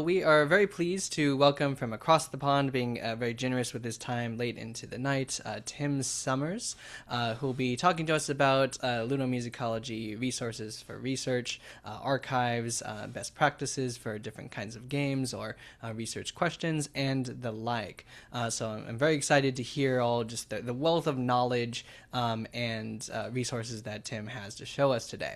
we are very pleased to welcome from across the pond, being very generous with his time late into the night, Tim Summers, who will be talking to us about Ludomusicology resources for research, archives, best practices for different kinds of games or research questions, and the like. So I'm very excited to hear all just the wealth of knowledge and resources that Tim has to show us today.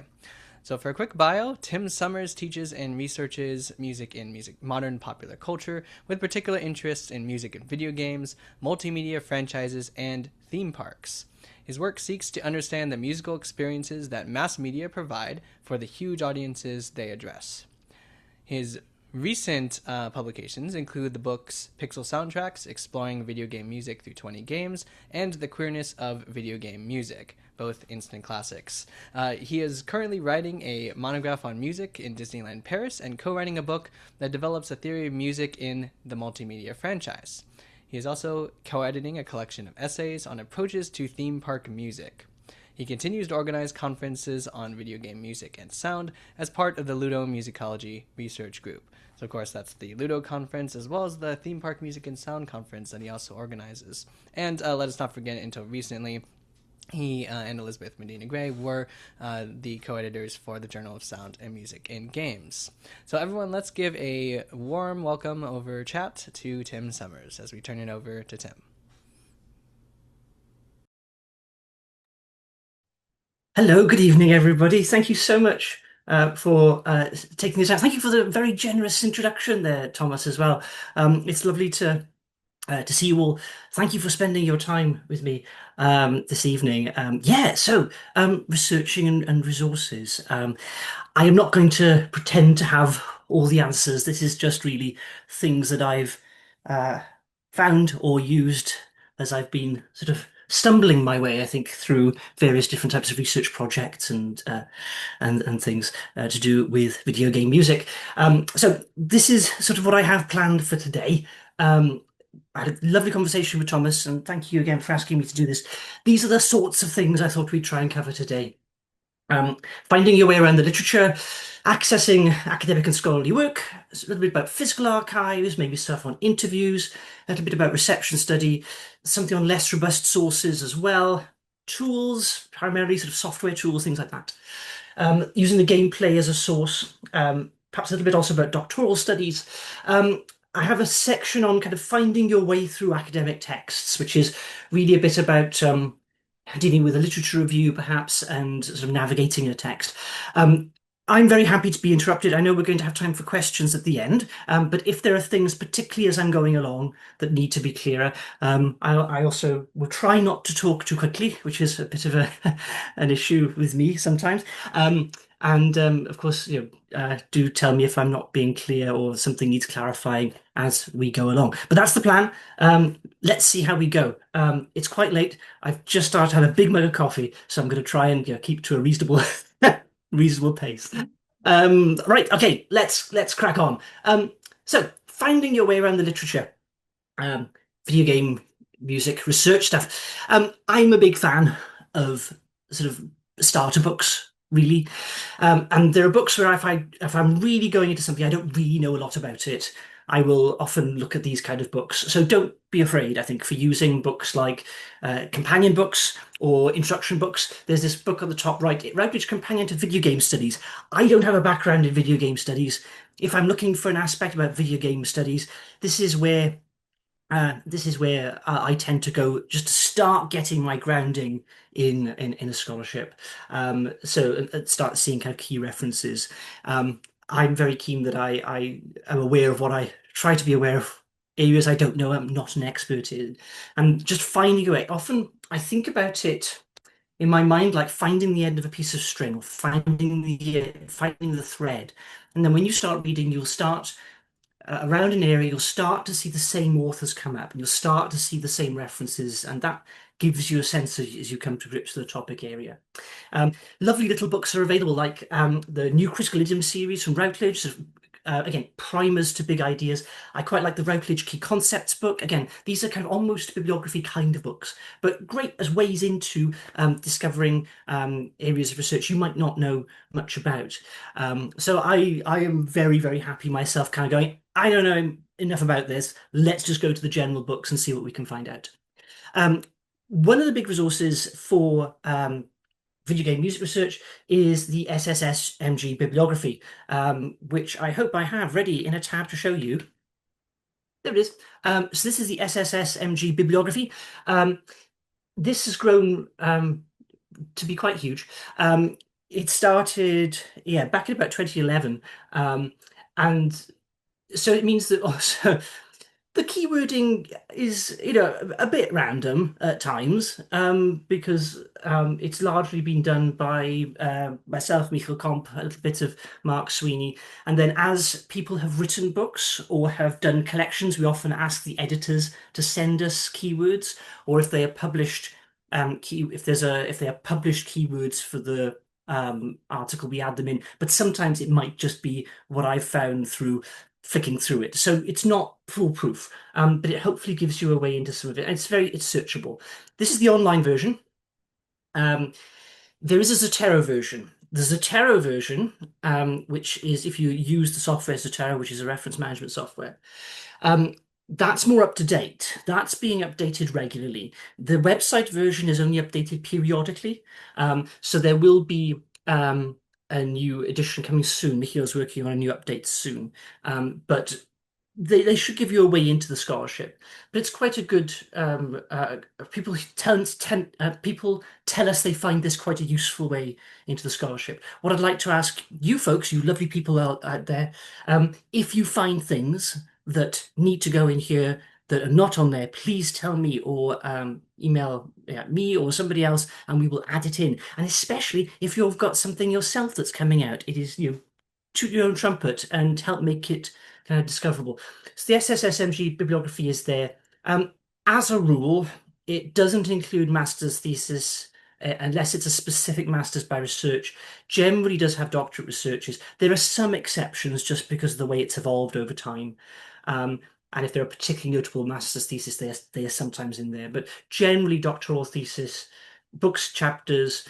So for a quick bio, Tim Summers teaches and researches music in modern popular culture, with particular interests in music and video games, multimedia franchises, and theme parks. His work seeks to understand the musical experiences that mass media provide for the huge audiences they address. His recent publications include the books Pixel Soundtracks, Exploring Video Game Music Through 20 Games, and The Queerness of Video Game Music, both instant classics. He is currently writing a monograph on music in Disneyland Paris and co-writing a book that develops a theory of music in the multimedia franchise. He is also co-editing a collection of essays on approaches to theme park music. He continues to organize conferences on video game music and sound as part of the Ludomusicology research group. So, of course, that's the Ludo Conference as well as the Theme Park Music and Sound Conference that he also organizes. And let us not forget, until recently, he and Elizabeth Medina Gray were the co-editors for the Journal of Sound and Music in Games. So everyone, let's give a warm welcome over chat to Tim Summers as we turn it over to Tim. Hello, good evening, everybody. Thank you so much for taking this out. Thank you for the very generous introduction there, Thomas, as well. It's lovely to see you all. Thank you for spending your time with me this evening. Researching and resources. I am not going to pretend to have all the answers. This is just really things that I've found or used as I've been sort of stumbling my way, I think, through various different types of research projects and things to do with video game music. So this is sort of what I have planned for today. I had a lovely conversation with Thomas, and thank you again for asking me to do this. These are the sorts of things I thought we'd try and cover today. Finding your way around the literature, accessing academic and scholarly work, a little bit about physical archives, maybe stuff on interviews, a little bit about reception study, something on less robust sources as well, tools, primarily sort of software tools, things like that. Using the gameplay as a source, perhaps a little bit also about doctoral studies. I have a section on kind of finding your way through academic texts, which is really a bit about dealing with a literature review, perhaps, and sort of navigating a text. I'm very happy to be interrupted. I know we're going to have time for questions at the end, but if there are things, particularly as I'm going along, that need to be clearer, I also will try not to talk too quickly, which is a bit of an issue with me sometimes. Of course, do tell me if I'm not being clear or something needs clarifying as we go along. But that's the plan. Let's see how we go. It's quite late. I've just started to have a big mug of coffee, so I'm going to try and keep to a reasonable reasonable pace. Right, okay, let's crack on. So finding your way around the literature, video game music research stuff. I'm a big fan of sort of starter books, really. And there are books where if I'm really going into something I don't really know a lot about it, I will often look at these kind of books. So don't be afraid, I think, for using books like companion books or instruction books. There's this book on the top right, Routledge Companion to Video Game Studies. I don't have a background in video game studies. If I'm looking for an aspect about video game studies, this is where I tend to go just to start getting my grounding in a scholarship. Start seeing kind of key references. I'm very keen that I am aware of what I try to be aware of. Areas I don't know, I'm not an expert in. And just finding a way. Often I think about it in my mind like finding the end of a piece of string or finding the thread. And then when you start reading, you'll start around an area, you'll start to see the same authors come up and you'll start to see the same references, and that gives you a sense as you come to grips with the topic area. Lovely little books are available, like the New Critical Idiom series from Routledge. Again, primers to big ideas. I quite like the Routledge Key Concepts book. Again, these are kind of almost bibliography kind of books, but great as ways into discovering areas of research you might not know much about. So I am very, very happy myself kind of going, I don't know enough about this. Let's just go to the general books and see what we can find out. Um, One of the big resources for video game music research is the SSSMG bibliography, which I hope I have ready in a tab to show you. There it is. So this is the SSSMG bibliography. Um, this has grown to be quite huge. It started, yeah, back in about 2011, and so it means that also the keywording is, a bit random at times, because it's largely been done by myself, Michael Comp, a little bit of Mark Sweeney, and then as people have written books or have done collections, we often ask the editors to send us keywords, or if they are published, if they are published keywords for the article, we add them in. But sometimes it might just be what I've found through flicking through it. So it's not foolproof, but it hopefully gives you a way into some of it. And it's searchable. This is the online version. Um, there is a Zotero version. The Zotero version, which is if you use the software Zotero, which is a reference management software, um, that's more up to date. That's being updated regularly. The website version is only updated periodically. So there will be a new edition coming soon. Michiel's working on a new update soon. But they should give you a way into the scholarship. But it's quite a good. People tell us they find this quite a useful way into the scholarship. What I'd like to ask you folks, you lovely people out there, if you find things that need to go in here that are not on there, please tell me or email me or somebody else, and we will add it in. And especially if you've got something yourself that's coming out, it is toot your own trumpet and help make it kind of discoverable. So the SSSMG bibliography is there. As a rule, it doesn't include master's thesis. Unless it's a specific master's by research, generally does have doctorate researches. There are some exceptions just because of the way it's evolved over time. Um, and if there are particularly notable master's theses, they are sometimes in there. But generally, doctoral thesis, books, chapters,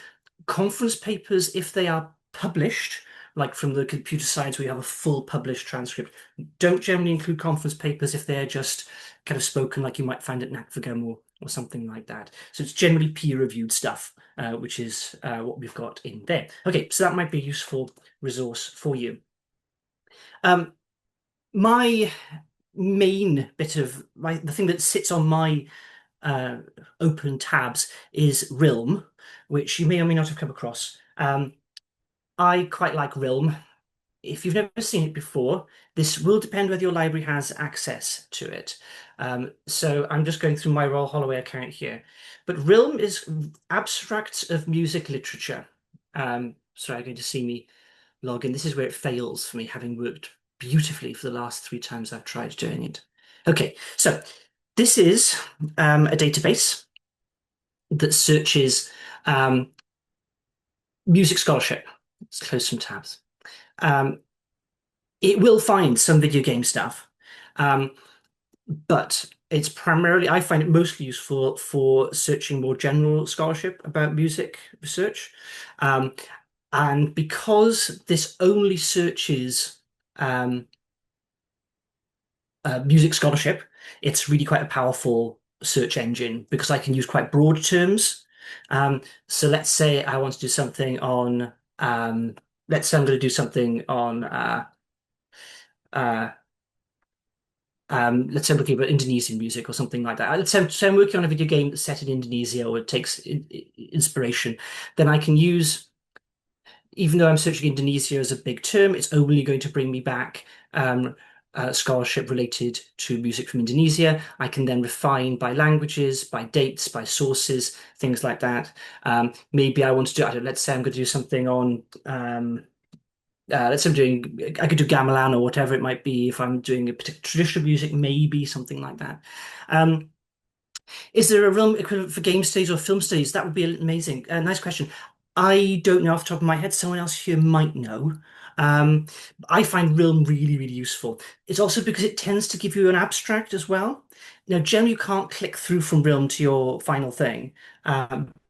conference papers, if they are published, like from the computer science, we have a full published transcript. Don't generally include conference papers if they're just kind of spoken like you might find at NACFGM or something like that. So it's generally peer-reviewed stuff, which is what we've got in there. Okay, so that might be a useful resource for you. Um, my main bit of the thing that sits on my uh, open tabs is Realm, which you may or may not have come across. I quite like Realm. If you've never seen it before, this will depend whether your library has access to it. So I'm just going through my Royal Holloway account here. But Realm is abstracts of music literature. Sorry, I'm going to see me log in. This is where it fails for me, having worked beautifully for the last 3 times I've tried doing it. Okay, so this is a database that searches music scholarship. Let's close some tabs. Um, it will find some video game stuff, um, but it's primarily, I find it mostly useful for searching more general scholarship about music research. Um, and because this only searches um, music scholarship, it's really quite a powerful search engine because I can use quite broad terms. So let's say I want to do something on, let's say I'm going to do something on uh, let's say I'm looking at Indonesian music or something like that. Let's say I'm working on a video game that's set in Indonesia or it takes inspiration. Then I can use, even though I'm searching Indonesia as a big term, it's only going to bring me back scholarship related to music from Indonesia. I can then refine by languages, by dates, by sources, things like that. Maybe I want to do, I don't, let's say I'm going to do something on let's say I could do gamelan or whatever it might be if I'm doing a particular traditional music, maybe something like that. Um, is there a realm equivalent for game studies or film studies? That would be amazing. Nice question. I don't know off the top of my head. Someone else here might know. Um, I find Realm really, really useful. It's also because it tends to give you an abstract as well. Now, generally, you can't click through from Realm to your final thing.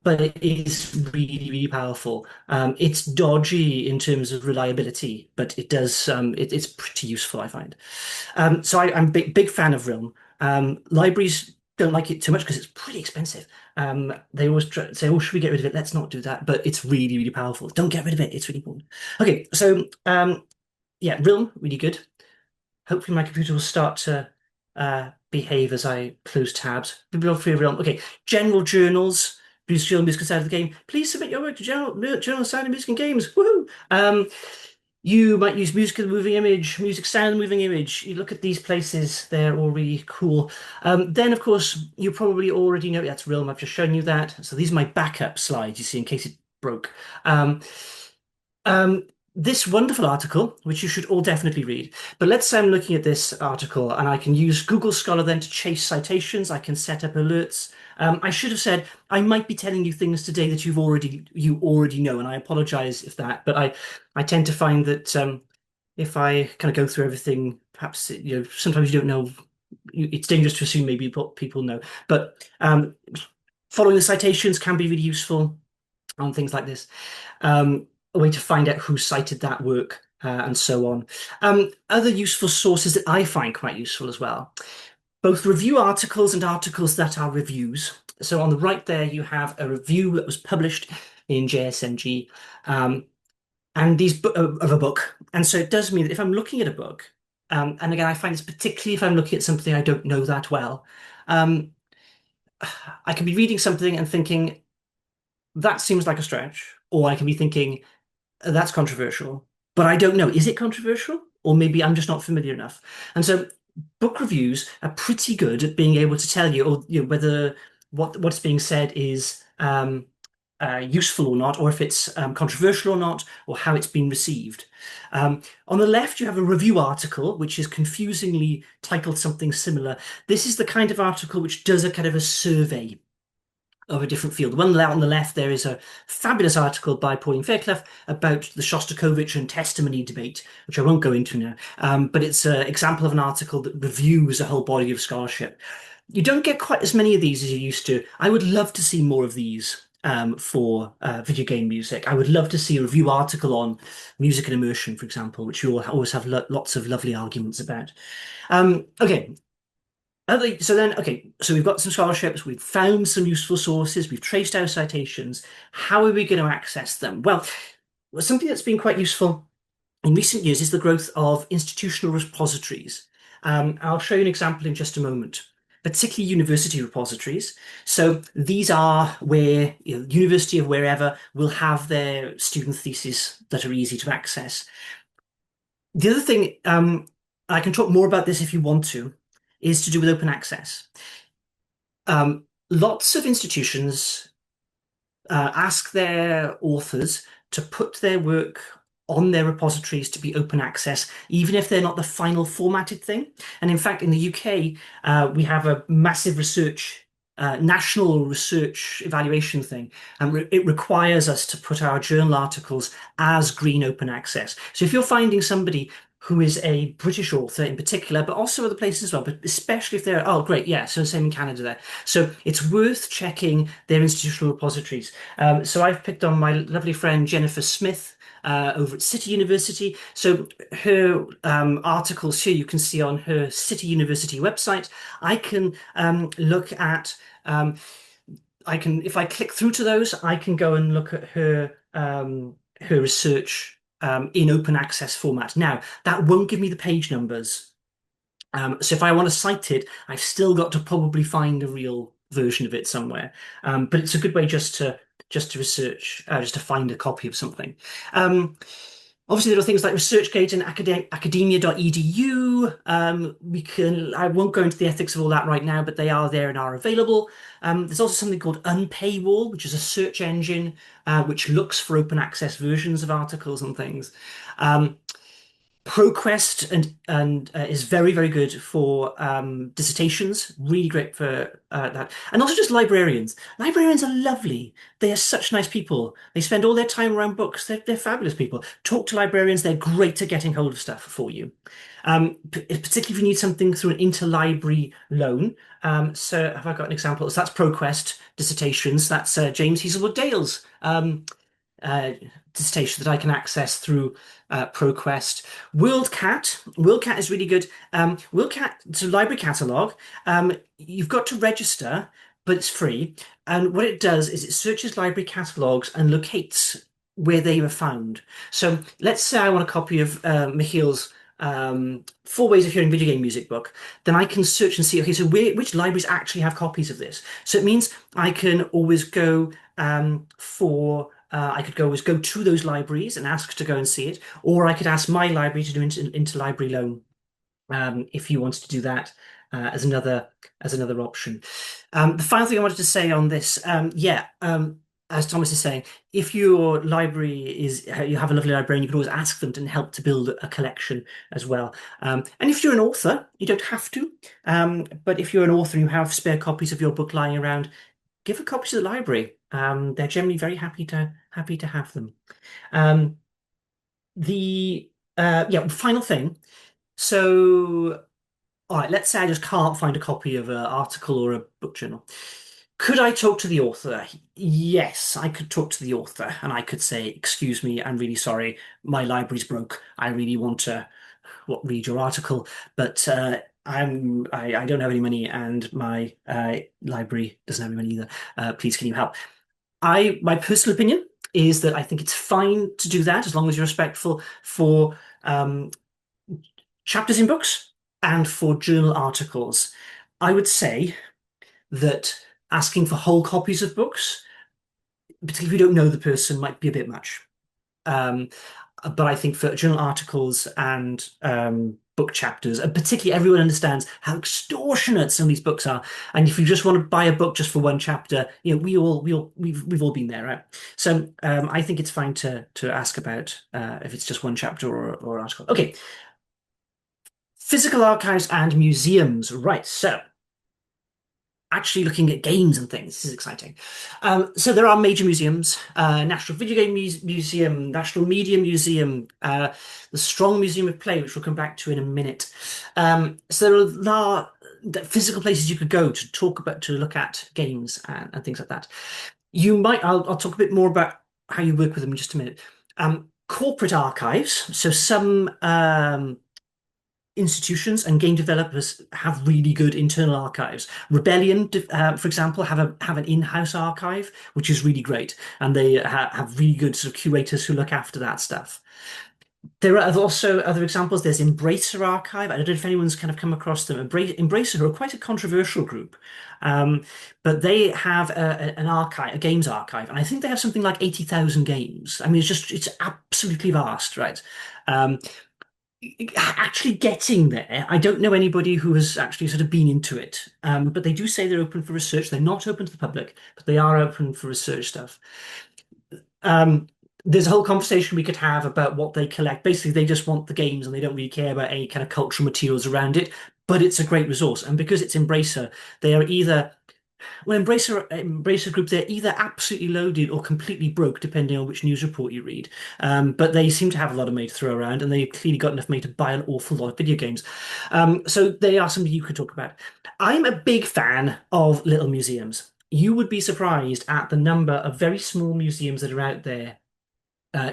but it is really, really powerful. It's dodgy in terms of reliability, but it does it's pretty useful, I find. I'm a big fan of Realm. Libraries don't like it too much because it's pretty expensive. They always say, "Oh, should we get rid of it?" Let's not do that. But it's really, really powerful. Don't get rid of it. It's really important. Okay, so yeah, Realm, really good. Hopefully my computer will start to behave as I close tabs. Bibliography of Realm. Okay, general journals, musical side of the game. Please submit your work to general side of music and games. Woohoo! You might use music of the moving image, music sound moving image. You look at these places, they're all really cool. Then, of course, you probably already know that's Realm. I've just shown you that. So these are my backup slides, you see, in case it broke. Um, this wonderful article, which you should all definitely read. But let's say I'm looking at this article and I can use Google Scholar then to chase citations. I can set up alerts. I should have said I might be telling you things today that you already know, and I apologize if that. But I tend to find that if I kind of go through everything, perhaps sometimes you don't know. It's dangerous to assume maybe what people know. But following the citations can be really useful on things like this. A way to find out who cited that work and so on. Other useful sources that I find quite useful as well, both review articles and articles that are reviews. So on the right there, you have a review that was published in JSMG, and of a book. And so it does mean that if I'm looking at a book, and again, I find this particularly if I'm looking at something I don't know that well, um, I can be reading something and thinking, that seems like a stretch, or I can be thinking, that's controversial, but I don't know. Is it controversial? Or maybe I'm just not familiar enough. And so book reviews are pretty good at being able to tell you, or whether what's being said is useful or not, or if it's controversial or not, or how it's been received. On the left, you have a review article, which is confusingly titled something similar. This is the kind of article which does a kind of a survey of a different field. The one on the left there is a fabulous article by Pauline Fairclough about the Shostakovich and testimony debate, which I won't go into now. But it's an example of an article that reviews a whole body of scholarship. You don't get quite as many of these as you used to. I would love to see more of these for video game music. I would love to see a review article on music and immersion, for example, which you all always have lots of lovely arguments about. Okay, so we've got some scholarships, we've found some useful sources, we've traced our citations. How are we going to access them? Well, something that's been quite useful in recent years is the growth of institutional repositories. I'll show you an example in just a moment, particularly university repositories. So these are where, university of wherever will have their student theses that are easy to access. The other thing, I can talk more about this if you want to, is to do with open access. Lots of institutions ask their authors to put their work on their repositories to be open access, even if they're not the final formatted thing. And in fact, in the UK, we have a massive national research evaluation thing, and it requires us to put our journal articles as green open access. So if you're finding somebody who is a British author in particular, but also other places as well, but especially if they're, oh, great, yeah, so same in Canada there. So it's worth checking their institutional repositories. So I've picked on my lovely friend Jennifer Smith over at City University. So her articles here you can see on her City University website. I can look at, if I click through to those, I can go and look at her research in open access format. Now, that won't give me the page numbers. So if I want to cite it, I've still got to probably find a real version of it somewhere. But it's a good way just to research, just to find a copy of something. Obviously, there are things like ResearchGate and academia.edu. I won't go into the ethics of all that right now, but they are there and are available. There's also something called Unpaywall, which is a search engine which looks for open access versions of articles and things. Um, ProQuest and is very, very good for dissertations. Really great for that, and also just librarians. Librarians are lovely. They are such nice people. They spend all their time around books. They're fabulous people. Talk to librarians. They're great at getting hold of stuff for you. Particularly if you need something through an interlibrary loan. So have I got an example? So that's ProQuest dissertations. That's James Heazlewood Dale's uh, dissertation that I can access through ProQuest. WorldCat is really good. WorldCat, it's a library catalog. You've got to register, but it's free. And what it does is it searches library catalogs and locates where they were found. So let's say I want a copy of Michiel's Four Ways of Hearing Video Game Music book. Then I can search and see, okay, so which libraries actually have copies of this? So it means I can always go for I could always go to those libraries and ask to go and see it, or I could ask my library to do interlibrary loan if you wanted to do that as another option. The final thing I wanted to say on this, as Thomas is saying, if your library is you have a lovely librarian, you can always ask them to help to build a collection as well. And if you're an author, you don't have to. But if you're an author and you have spare copies of your book lying around, give a copy to the library. They're generally very happy to have them. Um, the Final thing. So, all right, let's say I just can't find a copy of an article or a book journal. Could I talk to the author? Yes, I could talk to the author, and I could say, "Excuse me, I'm really sorry. My library's broke. I really want to read your article, but I don't have any money, and my library doesn't have any money either. Please, can you help?" My personal opinion is that I think it's fine to do that as long as you're respectful for chapters in books and for journal articles. I would say that asking for whole copies of books, particularly if you don't know the person, might be a bit much. Um, but I think for journal articles and book chapters, and particularly everyone understands how extortionate some of these books are. And if you just want to buy a book just for one chapter, we've all been there, right? So I think it's fine to ask about if it's just one chapter or article. Okay, physical archives and museums, right? So actually looking at games and things. This is exciting. So there are major museums: National Video Game Museum, National Media Museum, the Strong Museum of Play, which we'll come back to in a minute. So there are physical places you could go to talk about, to look at games and things like that. I'll talk a bit more about how you work with them in just a minute. Corporate archives. So some institutions and game developers have really good internal archives. Rebellion, for example, have an in-house archive, which is really great, and they have really good sort of curators who look after that stuff. There are also other examples. There's Embracer Archive. I don't know if anyone's kind of come across them. Embracer are quite a controversial group, but they have an archive, a games archive, and I think they have something like 80,000 games. I mean, it's absolutely vast, right? Um, Actually getting there, I don't know anybody who has actually sort of been into it. But they do say they're open for research. They're not open to the public, but they are open for research stuff. Um, there's a whole conversation we could have about what they collect. Basically, they just want the games and they don't really care about any kind of cultural materials around it. But it's a great resource. And because it's Embracer, they are either Embracer Group, they're either absolutely loaded or completely broke, depending on which news report you read. But they seem to have a lot of money to throw around, and they've clearly got enough money to buy an awful lot of video games. So they are something you could talk about. I'm a big fan of little museums. You would be surprised at the number of very small museums that are out there,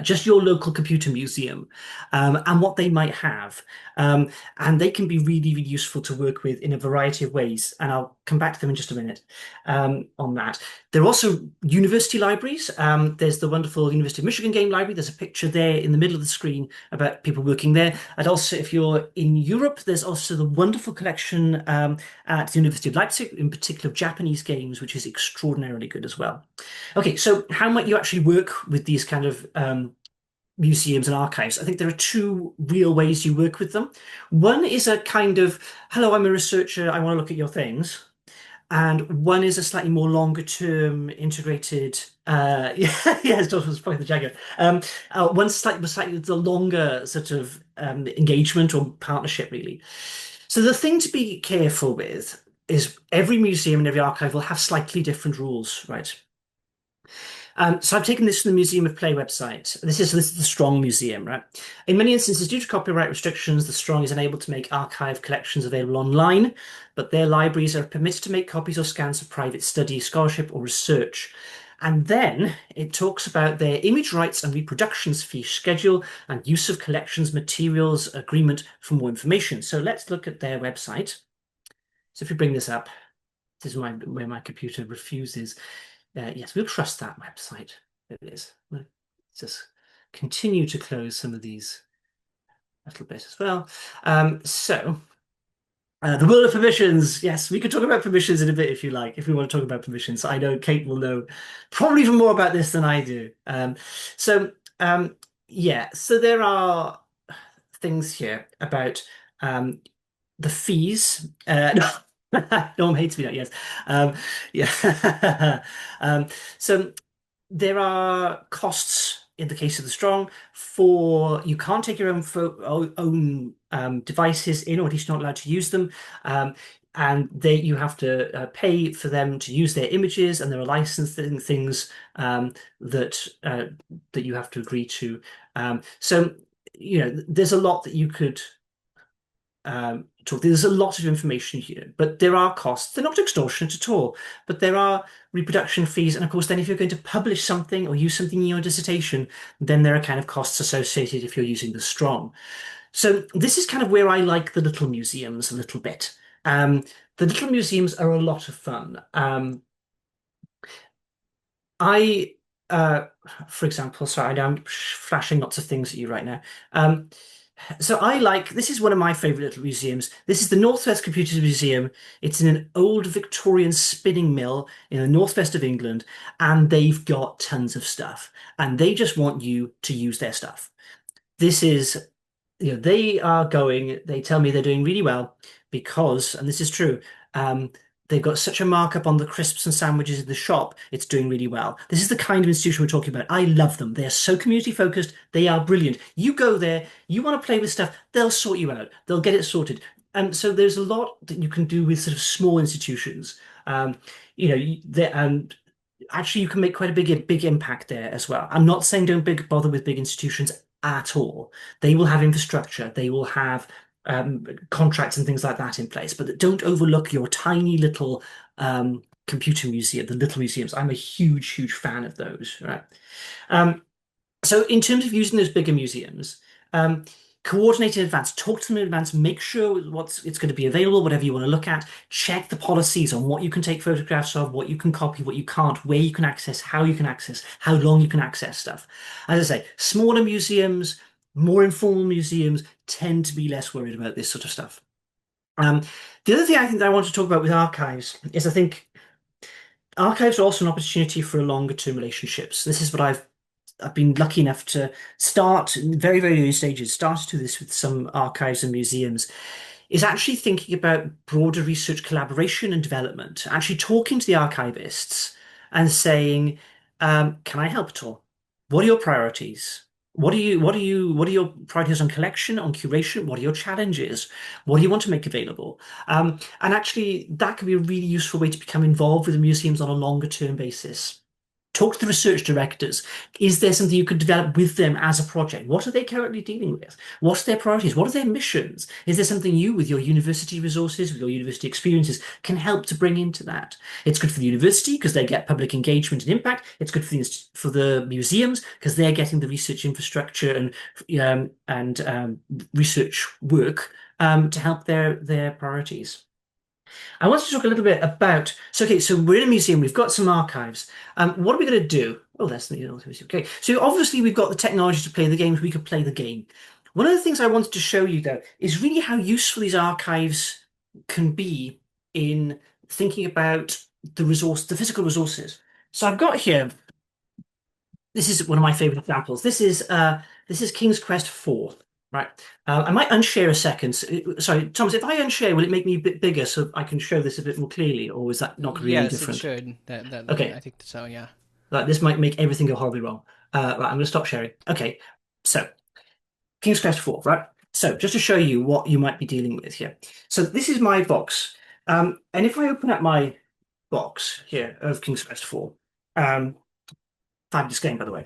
just your local computer museum, and what they might have. And they can be really, really useful to work with in a variety of ways. And I'll come back to them in just a minute on that. There are also university libraries. There's the wonderful University of Michigan Game Library. There's a picture there in the middle of the screen about people working there. And also, if you're in Europe, there's also the wonderful collection at the University of Leipzig, in particular of Japanese games, which is extraordinarily good as well. Okay, so how might you actually work with these kind of museums and archives? I think there are two real ways you work with them. One is a kind of, hello, I'm a researcher, I want to look at your things. and one is a slightly more longer term integrated. Yeah, yeah, it's was probably the Jaguar. One's slightly the longer sort of engagement or partnership, really. So the thing to be careful with is every museum and every archive will have slightly different rules, right? So I've taken this from the Museum of Play website. This is the Strong Museum, right? In many instances, due to copyright restrictions, the Strong is unable to make archive collections available online, but their libraries are permitted to make copies or scans for private study, scholarship, or research. And then it talks about their image rights and reproductions fee schedule and use of collections materials agreement for more information. So let's look at their website. So if you bring this up, this is where my computer refuses. Yes, we'll trust that website. There it is. Let's just continue to close some of these a little bit as well. The world of permissions. Yes, we could talk about permissions in a bit if you like, if we want to talk about permissions. I know Kate will know probably even more about this than I do. So, yeah, so there are things here about um, the fees. Norm hates me, yes. Yeah. So there are costs in the case of the Strong for you can't take your own devices in, or at least you're not allowed to use them. And you have to pay for them to use their images, and there are licensing things that you have to agree to. So there's a lot that you could talk. There's a lot of information here, but there are costs. They're not extortionate at all, but there are reproduction fees. And of course, then if you're going to publish something or use something in your dissertation, then there are kind of costs associated if you're using the Strong. So this is kind of where I like the little museums a little bit. The little museums are a lot of fun. I, uh, for example, sorry, I'm flashing lots of things at you right now. So this is one of my favorite little museums. This is the Northwest Computers Museum. It's in an old Victorian spinning mill in the northwest of England, and they've got tons of stuff, and they just want you to use their stuff. This is, they tell me they're doing really well because, and this is true, um, they've got such a markup on the crisps and sandwiches in the shop, it's doing really well. This is the kind of institution we're talking about. I love them. They are so community focused. They are brilliant. You go there, you want to play with stuff, they'll sort you out. They'll get it sorted. And so there's a lot that you can do with sort of small institutions. And actually you can make quite a big impact there as well. I'm not saying don't bother with big institutions at all. They will have infrastructure, they will have contracts and things like that in place, but don't overlook your tiny little computer museum, the little museums. I'm a huge fan of those, right? Um, so in terms of using those bigger museums, um, coordinate in advance, talk to them in advance, make sure it's going to be available, whatever you want to look at, check the policies on what you can take photographs of, what you can copy, what you can't, where you can access, how you can access, how long you can access stuff. As I say, smaller museums, more informal museums tend to be less worried about this sort of stuff. The other thing I think that I want to talk about with archives is I think archives are also an opportunity for longer term relationships. This is what I've been lucky enough to start in very early stages, started to do this with some archives and museums, is actually thinking about broader research collaboration and development, actually talking to the archivists and saying, can I help at all? What are your priorities? What are your priorities on collection, on curation? What are your challenges? What do you want to make available? And actually, that can be a really useful way to become involved with the museums on a longer term basis. Talk to the research directors. Is there something you could develop with them as a project? What are they currently dealing with? What are their priorities? What are their missions? Is there something you, with your university resources, with your university experiences, can help to bring into that? It's good for the university because they get public engagement and impact. It's good for the museums because they're getting the research infrastructure and research work to help their priorities. I want to talk a little bit about. So, okay, so we're in a museum. We've got some archives. What are we going to do? Oh, that's the okay. So obviously we've got the technology to play the games. We could play the game. One of the things I wanted to show you though is really how useful these archives can be in thinking about the physical resources. So I've got here. This is one of my favorite examples. This is King's Quest 4. Right. I might unshare a second. Sorry, Thomas, if I unshare, will it make me a bit bigger so I can show this a bit more clearly, or is that not going to be any Yes, it different? should. I Okay. think so. Yeah. This might make everything go horribly wrong. Right, I'm going to stop sharing. Okay. So, King's Quest 4, right? So, just to show you what you might be dealing with here. So, this is my box. And if I open up my box here of King's Quest 4, um, fabulous game, by the way.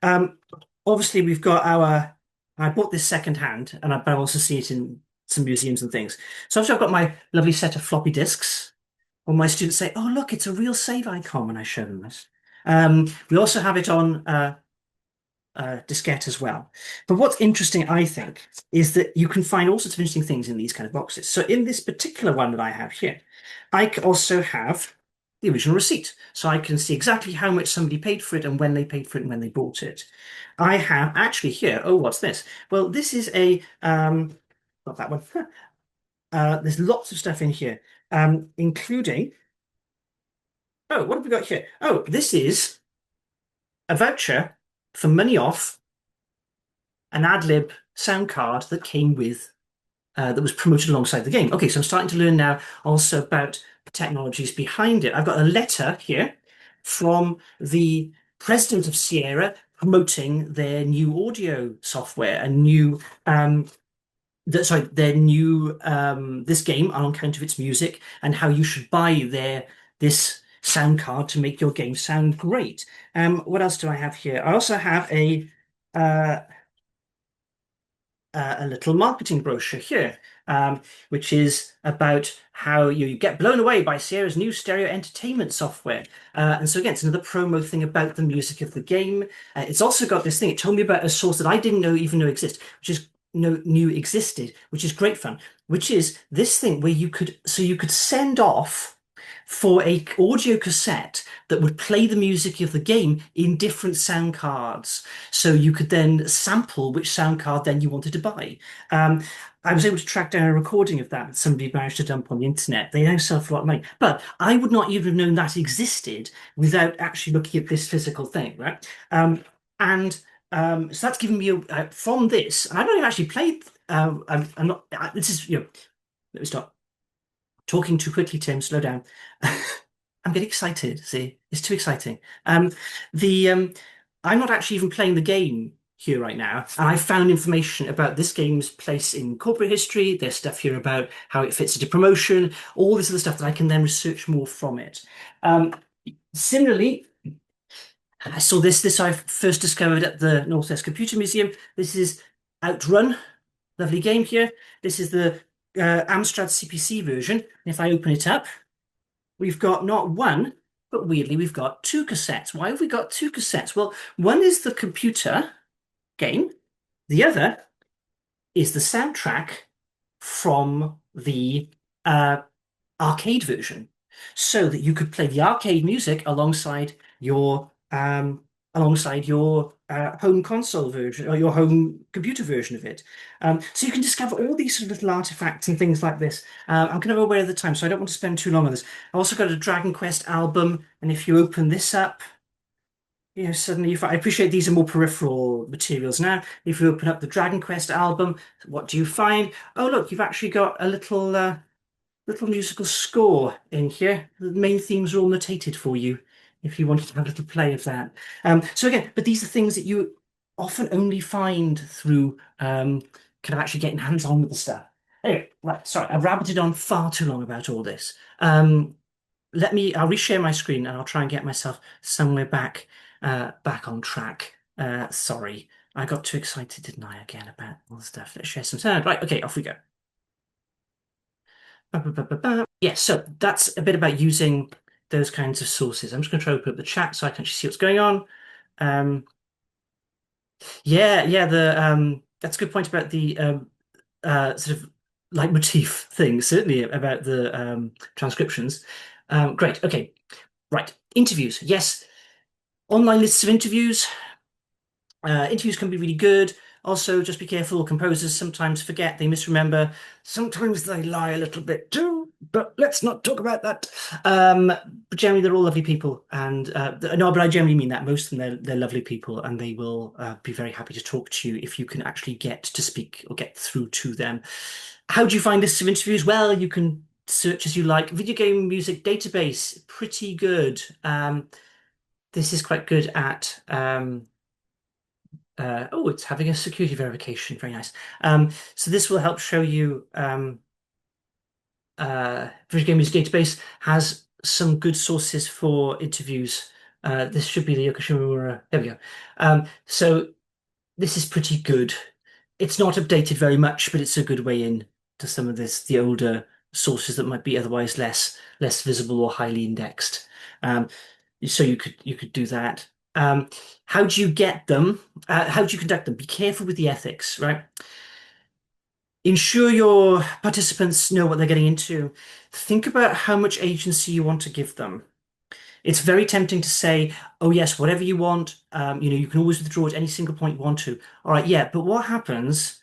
Um, obviously, we've got our. I bought this second hand, but I also see it in some museums and things. So obviously, I've got my lovely set of floppy disks. When my students say, "Oh, look, it's a real save icon," when I show them this. We also have it on diskette as well. But what's interesting, I think, is that you can find all sorts of interesting things in these kind of boxes. So in this particular one that I have here, also have the original receipt. So I can see exactly how much somebody paid for it and when they paid for it and when they bought it. I have actually here, oh, what's this? Well, this is not that one. There's lots of stuff in here, including, oh, what have we got here? Oh, this is a voucher for money off an ad-lib sound card that came with that was promoted alongside the game. Okay, so I'm starting to learn now also about the technologies behind it. I've got a letter here from the president of Sierra promoting their new audio software and their new this game on account of its music and how you should buy this sound card to make your game sound great. What else do I have here? I also have uh, a little marketing brochure here, which is about how you get blown away by Sierra's new stereo entertainment software. And so again, it's another promo thing about the music of the game. It's also got this thing. It told me about a source that I didn't know even know existed, which is knew existed, which is great fun. Which is this thing where you could send off for a audio cassette that would play the music of the game in different sound cards. So you could then sample which sound card then you wanted to buy. Um, I was able to track down a recording of that somebody managed to dump on the internet. They now sell for a lot of money. But I would not even have known that existed without actually looking at this physical thing, right? And so that's given me from this, and I've not even actually played. I'm not. This is Let me stop talking too quickly, Tim. Slow down. I'm getting excited. See, it's too exciting. The I'm not actually even playing the game here right now, and I found information about this game's place in corporate history. There's stuff here about how it fits into promotion, all this other stuff that I can then research more from it. Um, Similarly, I saw this. This I first discovered at the Northwest Computer Museum. This is Outrun, lovely game here. This is the Amstrad CPC version. If I open it up, we've got not one, but weirdly, we've got two cassettes. Why have we got two cassettes? Well, one is the computer game, the other is the soundtrack from the uh, arcade version, so that you could play the arcade music alongside your home console version or your home computer version of it. So you can discover all these sort of little artifacts and things like this. I'm kind of aware of the time, so I don't want to spend too long on this. I also got a Dragon Quest album, and if you open this up, suddenly I appreciate these are more peripheral materials now. If you open up the Dragon Quest album, what do you find? Oh, look, you've actually got a little musical score in here. The main themes are all notated for you if you wanted to have a little play of that. So again, but these are things that you often only find through kind of actually getting hands-on with the stuff. Anyway, right, sorry, I've rabbited on far too long about all this. I'll reshare my screen and I'll try and get myself somewhere back on track. Sorry, I got too excited, didn't I, again, about all the stuff. Let's share some sound. Right, okay, off we go. Yes, so that's a bit about using those kinds of sources. I'm just going to try to open up the chat so I can actually see what's going on. Um, yeah, the that's a good point about the sort of leitmotif thing, certainly about the transcriptions. Great, okay, right. Interviews, yes. Online lists of interviews. Interviews can be really good. Also, just be careful. Composers sometimes forget, they misremember. Sometimes they lie a little bit too, but let's not talk about that. But generally, they're all lovely people, and no, but I generally mean that. Most of them, they're lovely people, and they will be very happy to talk to you if you can actually get to speak or get through to them. How do you find lists of interviews? Well, you can search as you like. Video game music database, pretty good. This is quite good at oh, it's having a security verification. Very nice. So this will help show you Video Game Music Database has some good sources for interviews. This should be the Yokoshimura. There we go. So this is pretty good. It's not updated very much, but it's a good way in to some of the older sources that might be otherwise less visible or highly indexed. Um, so you could do that. Um, how do you get them? How do you conduct them? Be careful with the ethics, right? Ensure your participants know what they're getting into. Think about how much agency you want to give them. It's very tempting to say, oh yes, whatever you want, you can always withdraw at any single point you want to. All right, yeah, but what happens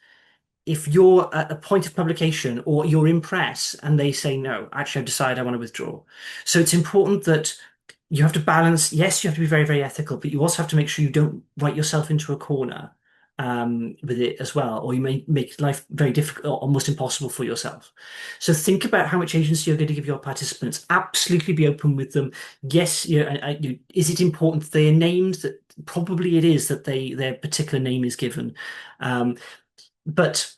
if you're at a point of publication or you're in press and they say, no, actually I've decided I want to withdraw. So it's important that you have to balance, yes, you have to be very, very ethical, but you also have to make sure you don't write yourself into a corner with it as well, or you may make life very difficult or almost impossible for yourself. So think about how much agency you're going to give your participants. Absolutely be open with them. Yes, is it important that they are named? That probably it is that their particular name is given. But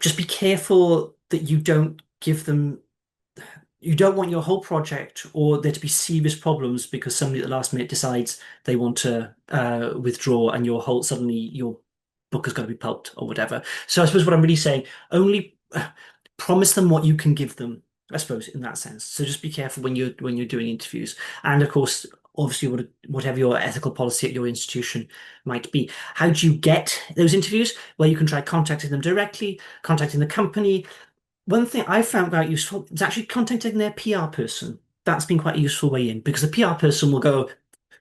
just be careful that you don't give them, you don't want your whole project or there to be serious problems because somebody at the last minute decides they want to withdraw and suddenly your book has got to be pulped or whatever. So I suppose what I'm really saying, only promise them what you can give them, I suppose, in that sense. So just be careful when you're doing interviews. And of course, obviously whatever your ethical policy at your institution might be. How do you get those interviews? Well, you can try contacting them directly, contacting the company. One thing I found quite useful is actually contacting their PR person. That's been quite a useful way in because the PR person will go,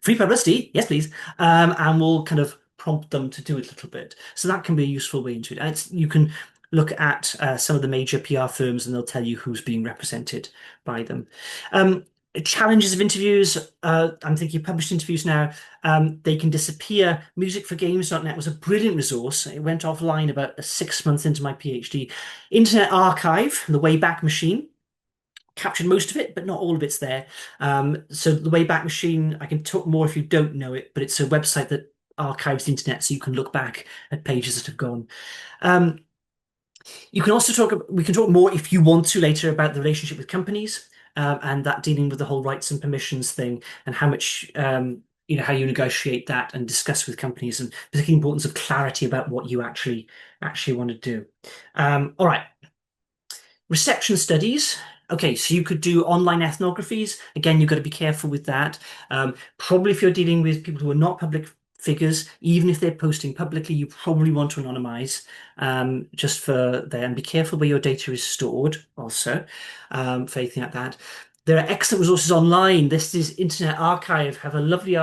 free publicity, yes, please, and will kind of prompt them to do it a little bit. So that can be a useful way into it. And you can look at some of the major PR firms and they'll tell you who's being represented by them. Um, Challenges of interviews. I'm thinking published interviews now. They can disappear. Musicforgames.net was a brilliant resource. It went offline about 6 months into my PhD. Internet Archive, the Wayback Machine, captured most of it, but not all of it's there. So the Wayback Machine, I can talk more if you don't know it, but it's a website that archives the internet so you can look back at pages that have gone. Um, you can also we can talk more if you want to later about the relationship with companies and that dealing with the whole rights and permissions thing and how much, how you negotiate that and discuss with companies and particularly importance of clarity about what you actually want to do. All right. Reception studies. Okay, so you could do online ethnographies. Again, you've got to be careful with that. Probably if you're dealing with people who are not public figures, even if they're posting publicly, you probably want to anonymize just for there and be careful where your data is stored also for anything like that. There are excellent resources online. This is Internet Archive, have a lovely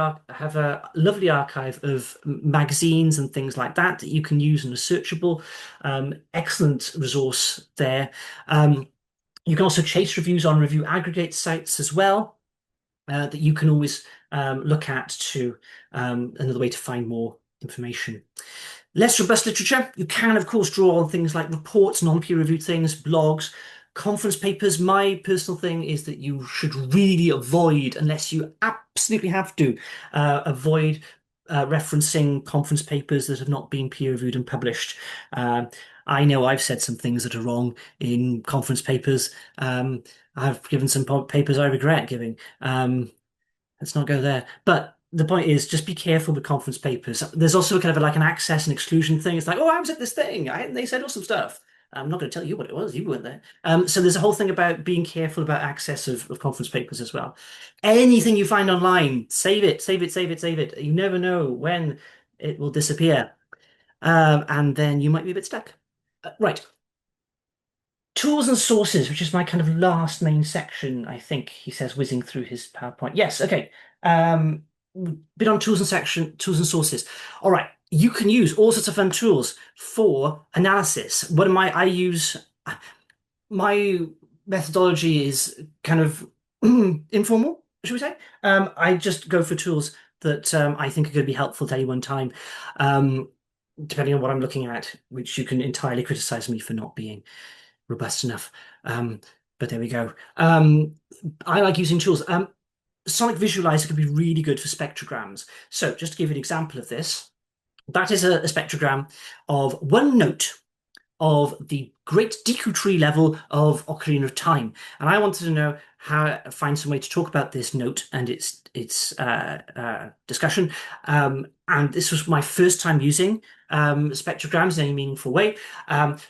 archive of magazines and things like that that you can use and are searchable. Excellent resource there. You can also chase reviews on review aggregate sites as well that you can always look at to another way to find more information. Less robust literature, you can of course draw on things like reports, non-peer reviewed things, blogs, conference papers. My personal thing is that you should really avoid, unless you absolutely have to, avoid referencing conference papers that have not been peer reviewed and published. I know I've said some things that are wrong in conference papers. I've given some papers I regret giving. Let's not go there. But the point is, just be careful with conference papers. There's also kind of like an access and exclusion thing. It's like, oh, I was at this thing. They said awesome stuff. I'm not going to tell you what it was. You weren't there. So there's a whole thing about being careful about access of conference papers as well. Anything you find online, save it, save it, save it, save it. You never know when it will disappear. And then you might be a bit stuck. Right. Tools and sources, which is my kind of last main section, I think he says, whizzing through his PowerPoint. Yes, okay. Bit on tools and sources. All right. you can use all sorts of fun tools for analysis. One of I use my methodology is kind of informal, should we say? I just go for tools that I think are going to be helpful at any one time, um, depending on what I'm looking at, which you can entirely criticize me for not being robust enough. Um, but there we go. I like using tools. Sonic Visualizer can be really good for spectrograms. So just to give you an example of this, that is a spectrogram of one note of the great Deku tree level of Ocarina of Time, and I wanted to know how find some way to talk about this note and its discussion. And this was my first time using spectrograms in any meaningful way.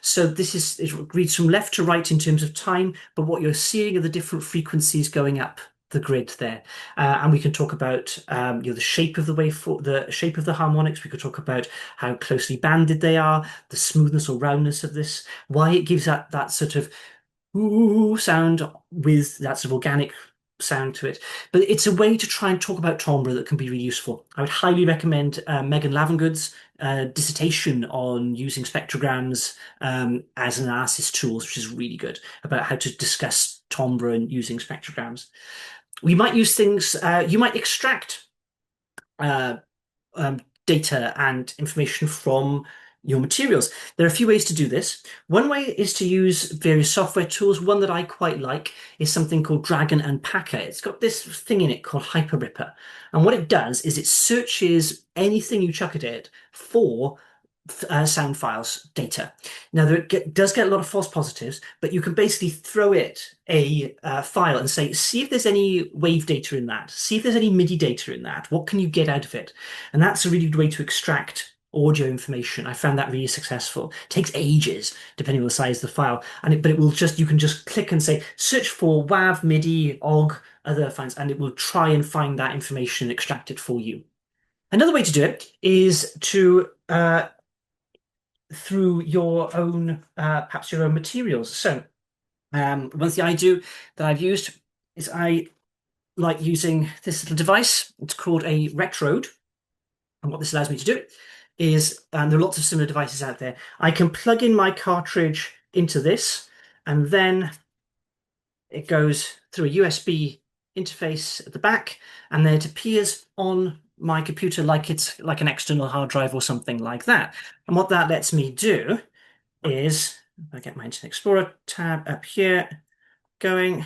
So it reads from left to right in terms of time, but what you're seeing are the different frequencies going up the grid there, and we can talk about the shape of the shape of the harmonics. We could talk about how closely banded they are, the smoothness or roundness of this, why it gives that sort of ooh sound with that sort of organic sound to it. But it's a way to try and talk about timbre that can be really useful. I would highly recommend Megan Lavengood's dissertation on using spectrograms as analysis tools, which is really good about how to discuss timbre and using spectrograms. We might use things, you might extract uh, data and information from your materials. There are a few ways to do this. One way is to use various software tools. One that I quite like is something called Dragon Unpacker. It's got this thing in it called Hyperripper. And what it does is it searches anything you chuck at it for sound files data. Now, does get a lot of false positives, but you can basically throw it a file and say, see if there's any wave data in that. See if there's any MIDI data in that. What can you get out of it? And that's a really good way to extract audio information. I found that really successful. It takes ages, depending on the size of the file. But it will you can just click and say, search for WAV, MIDI, OGG, other files, and it will try and find that information and extract it for you. Another way to do it is to through your own, perhaps your own materials. So, one thing I do that I've used is I like using this little device. It's called a Retrode. And what this allows me to do is, and there are lots of similar devices out there, I can plug in my cartridge into this, and then it goes through a USB interface at the back, and then it appears on my computer like it's like an external hard drive or something like that. And what that lets me do is, if I get my Internet Explorer tab up here going,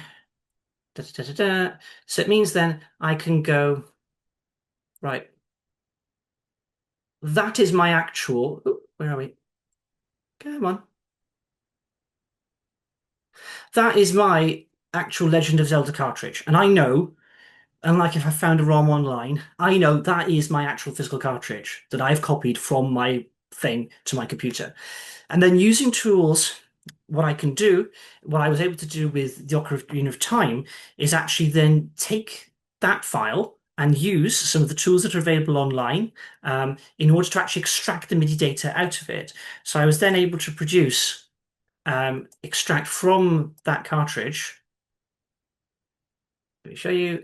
da, da, da, da, da. So it means then I can go, right, that is my actual, where are we? Come on. That is my actual Legend of Zelda cartridge. And I know, unlike if I found a ROM online, I know that is my actual physical cartridge that I've copied from my thing to my computer. And then using tools, what I can do, what I was able to do with the Ocarina of Time, is actually then take that file and use some of the tools that are available online in order to actually extract the MIDI data out of it. So I was then able to produce, extract from that cartridge. Let me show you.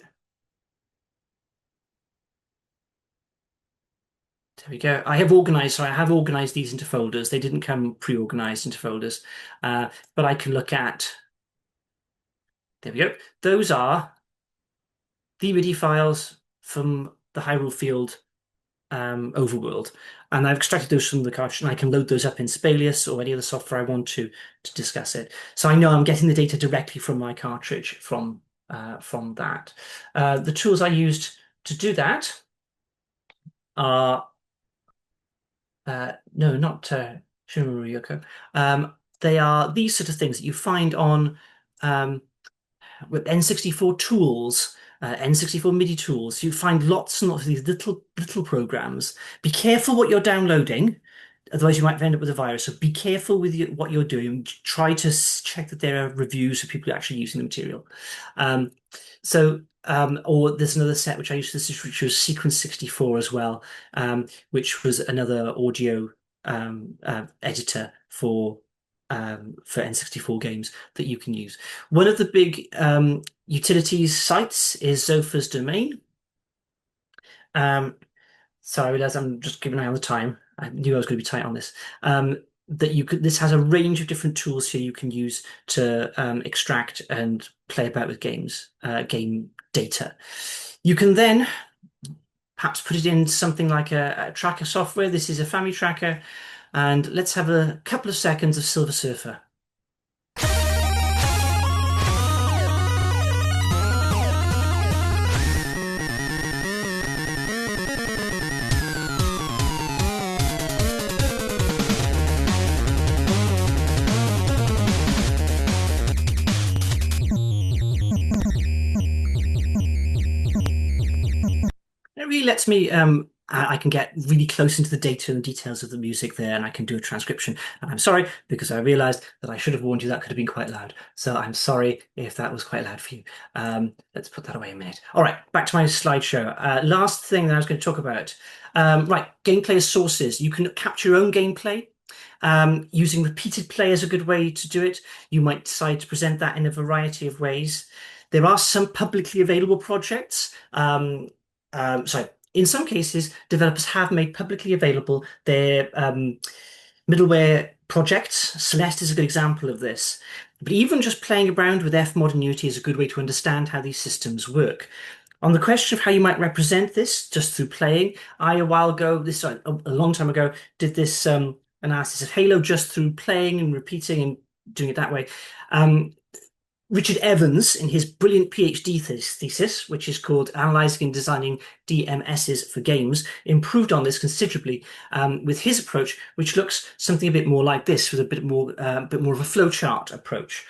There we go. I have organized these into folders. They didn't come pre-organized into folders, but I can look at, there we go. Those are the MIDI files from the Hyrule Field overworld. And I've extracted those from the cartridge and I can load those up in Spalius or any other software I want to discuss it. So I know I'm getting the data directly from my cartridge from that. The tools I used to do that are no, not Shimuru Yoko. They are these sort of things that you find on with N64 tools, N64 MIDI tools. You find lots and lots of these little programs. Be careful what you're downloading, otherwise you might end up with a virus. So be careful with what you're doing. Try to check that there are reviews for people actually using the material. Um, or there's another set which I used to this, which was Sequence 64 as well, which was another audio editor for N64 games that you can use. One of the big utilities sites is Zofa's domain. So I realize I'm just keeping an eye on the time. I knew I was going to be tight on this. That you could, this has a range of different tools here you can use to extract and play about with game data. You can then perhaps put it in something like a tracker software. This is a family tracker, and let's have a couple of seconds of Silver Surfer. It really lets me, I can get really close into the data and the details of the music there, and I can do a transcription. And I'm sorry, because I realized that I should have warned you that could have been quite loud. So I'm sorry if that was quite loud for you. Let's put that away a minute. All right, back to my slideshow. Last thing that I was going to talk about. Right, gameplay as sources. You can capture your own gameplay. Using repeated play is a good way to do it. You might decide to present that in a variety of ways. There are some publicly available projects. Sorry, in some cases, developers have made publicly available their middleware projects. Celeste is a good example of this. But even just playing around with Fmod and Unity is a good way to understand how these systems work. On the question of how you might represent this just through playing, I a while ago, a long time ago, did this analysis of Halo just through playing and repeating and doing it that way. Richard Evans, in his brilliant PhD thesis, which is called Analyzing and Designing DMSs for Games, improved on this considerably with his approach, which looks something a bit more like this, with a bit more of a flowchart approach.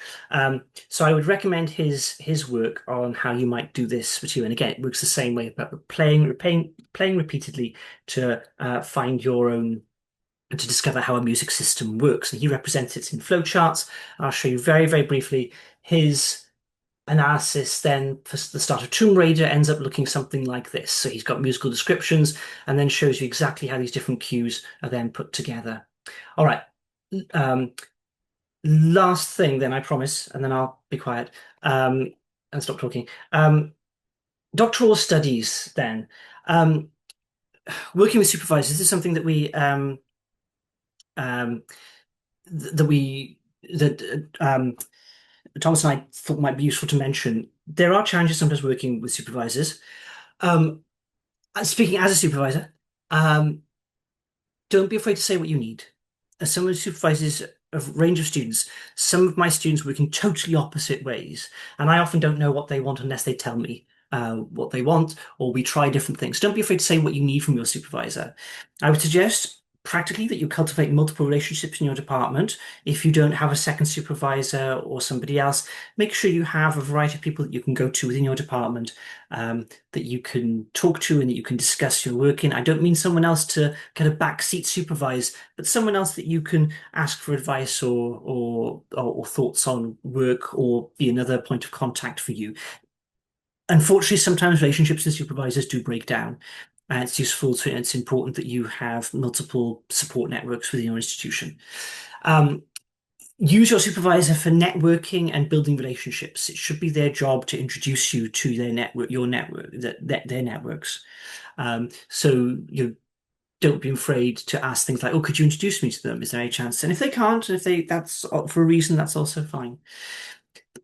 So I would recommend his work on how you might do this for you. And again, it works the same way, about playing repeatedly to find your own and to discover how a music system works. And he represents it in flowcharts. I'll show you very, very briefly his analysis then for the start of Tomb Raider ends up looking something like this. So he's got musical descriptions and then shows you exactly how these different cues are then put together. All right. Last thing then, I promise, and then I'll be quiet and stop talking. Doctoral studies then. Working with supervisors, this is something that we um, Thomas and I thought might be useful to mention. There are challenges sometimes working with supervisors. Um, Speaking as a supervisor, don't be afraid to say what you need. As someone who supervises a range of students, some of my students work in totally opposite ways, and I often don't know what they want unless they tell me what they want, or we try different things. Don't be afraid to say what you need from your supervisor. I would suggest practically that you cultivate multiple relationships in your department. If you don't have a second supervisor or somebody else, make sure you have a variety of people that you can go to within your department, that you can talk to and that you can discuss your work in. I don't mean someone else to kind of backseat supervise, but someone else that you can ask for advice or thoughts on work or be another point of contact for you. Unfortunately, sometimes relationships with supervisors do break down. It's useful to, and it's important that you have multiple support networks within your institution. Use your supervisor for networking and building relationships. It should be their job to introduce you to their network, your network, their networks. So you don't be afraid to ask things like, "Oh, could you introduce me to them? Is there any chance?" And if they can't, that's for a reason, that's also fine.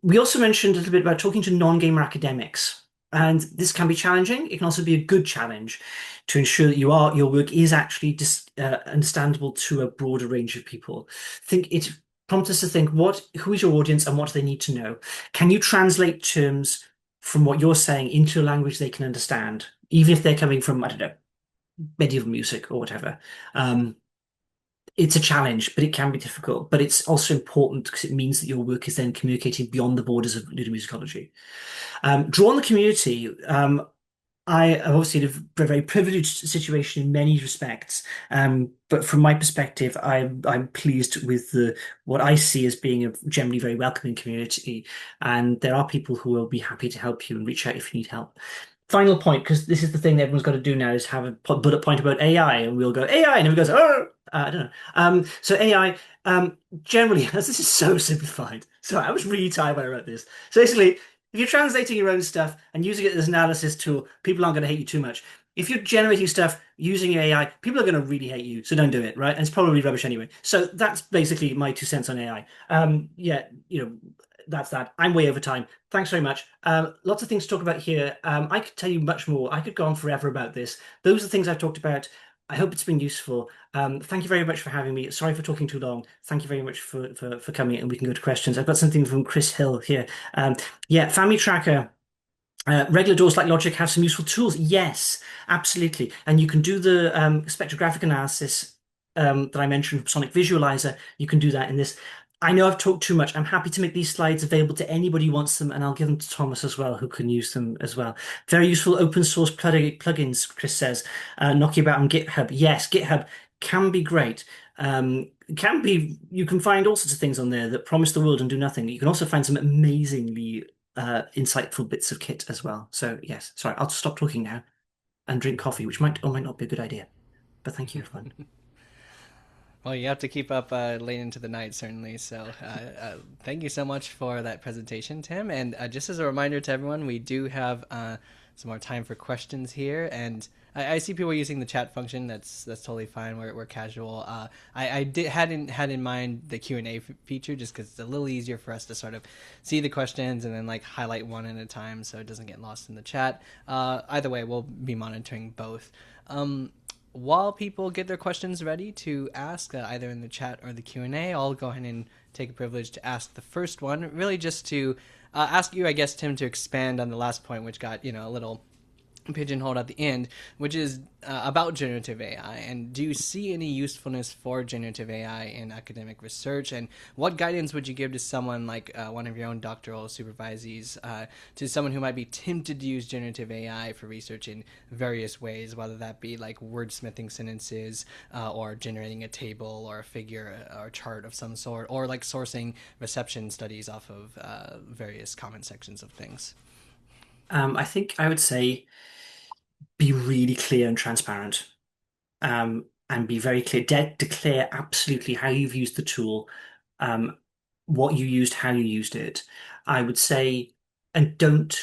We also mentioned a little bit about talking to non-gamer academics, and this can be challenging. It can also be a good challenge to ensure that your work is actually understandable to a broader range of people. It prompts us to think, who is your audience and what do they need to know? Can you translate terms from what you're saying into a language they can understand, even if they're coming from, I don't know, medieval music or whatever? It's a challenge, but it can be difficult. But it's also important because it means that your work is then communicating beyond the borders of Ludomusicology. Draw on the community. I have obviously had a very privileged situation in many respects, but from my perspective, I'm pleased with what I see as being a generally very welcoming community, and there are people who will be happy to help you and reach out if you need help. Final point, because this is the thing that everyone's got to do now, is have a bullet point about AI, and we'll go AI, and everyone goes, oh, I don't know. So AI, generally, this is so simplified. So I was really tired when I wrote this. So basically, if you're translating your own stuff and using it as an analysis tool, people aren't going to hate you too much. if you're generating stuff using AI, people are going to really hate you, so don't do it, right? And it's probably rubbish anyway. So that's basically my 2 cents on AI. Yeah, that's that. I'm way over time. Thanks very much. Lots of things to talk about here. I could tell you much more. I could go on forever about this. Those are the things I've talked about. I hope it's been useful. Thank you very much for having me. Sorry for talking too long. Thank you very much for coming, and we can go to questions. I've got something from Chris Hill here. Yeah, Family Tracker. Regular doors like Logic have some useful tools. Yes, absolutely. And you can do the spectrographic analysis that I mentioned, Sonic Visualizer. You can do that in this. I know I've talked too much. I'm happy to make these slides available to anybody who wants them, and I'll give them to Thomas as well, who can use them as well. Very useful open source plugins, Chris says. Knocking about on GitHub. Yes, GitHub can be great. Can be, you can find all sorts of things on there that promise the world and do nothing. You can also find some amazingly insightful bits of kit as well. So yes, sorry, I'll stop talking now and drink coffee, which might or might not be a good idea. But thank you, everyone. Well, you have to keep up late into the night, certainly. So, thank you so much for that presentation, Tim. And just as a reminder to everyone, we do have some more time for questions here. And I see people using the chat function. That's totally fine. We're casual. Had in mind the Q&A feature just because it's a little easier for us to sort of see the questions and then like highlight one at a time so it doesn't get lost in the chat. Either way, we'll be monitoring both. While people get their questions ready to ask, either in the chat or the Q&A, I'll go ahead and take a privilege to ask the first one, really just to ask you, I guess, Tim, to expand on the last point, which got, a little pigeonholed at the end, which is about generative AI. And do you see any usefulness for generative AI in academic research? And what guidance would you give to someone like one of your own doctoral supervisees, to someone who might be tempted to use generative AI for research in various ways, whether that be like wordsmithing sentences or generating a table or a figure or a chart of some sort, or like sourcing reception studies off of various comment sections of things? I think I would say be really clear and transparent, and be very clear. Declare absolutely how you've used the tool, um, what you used, how you used it. I would say, and don't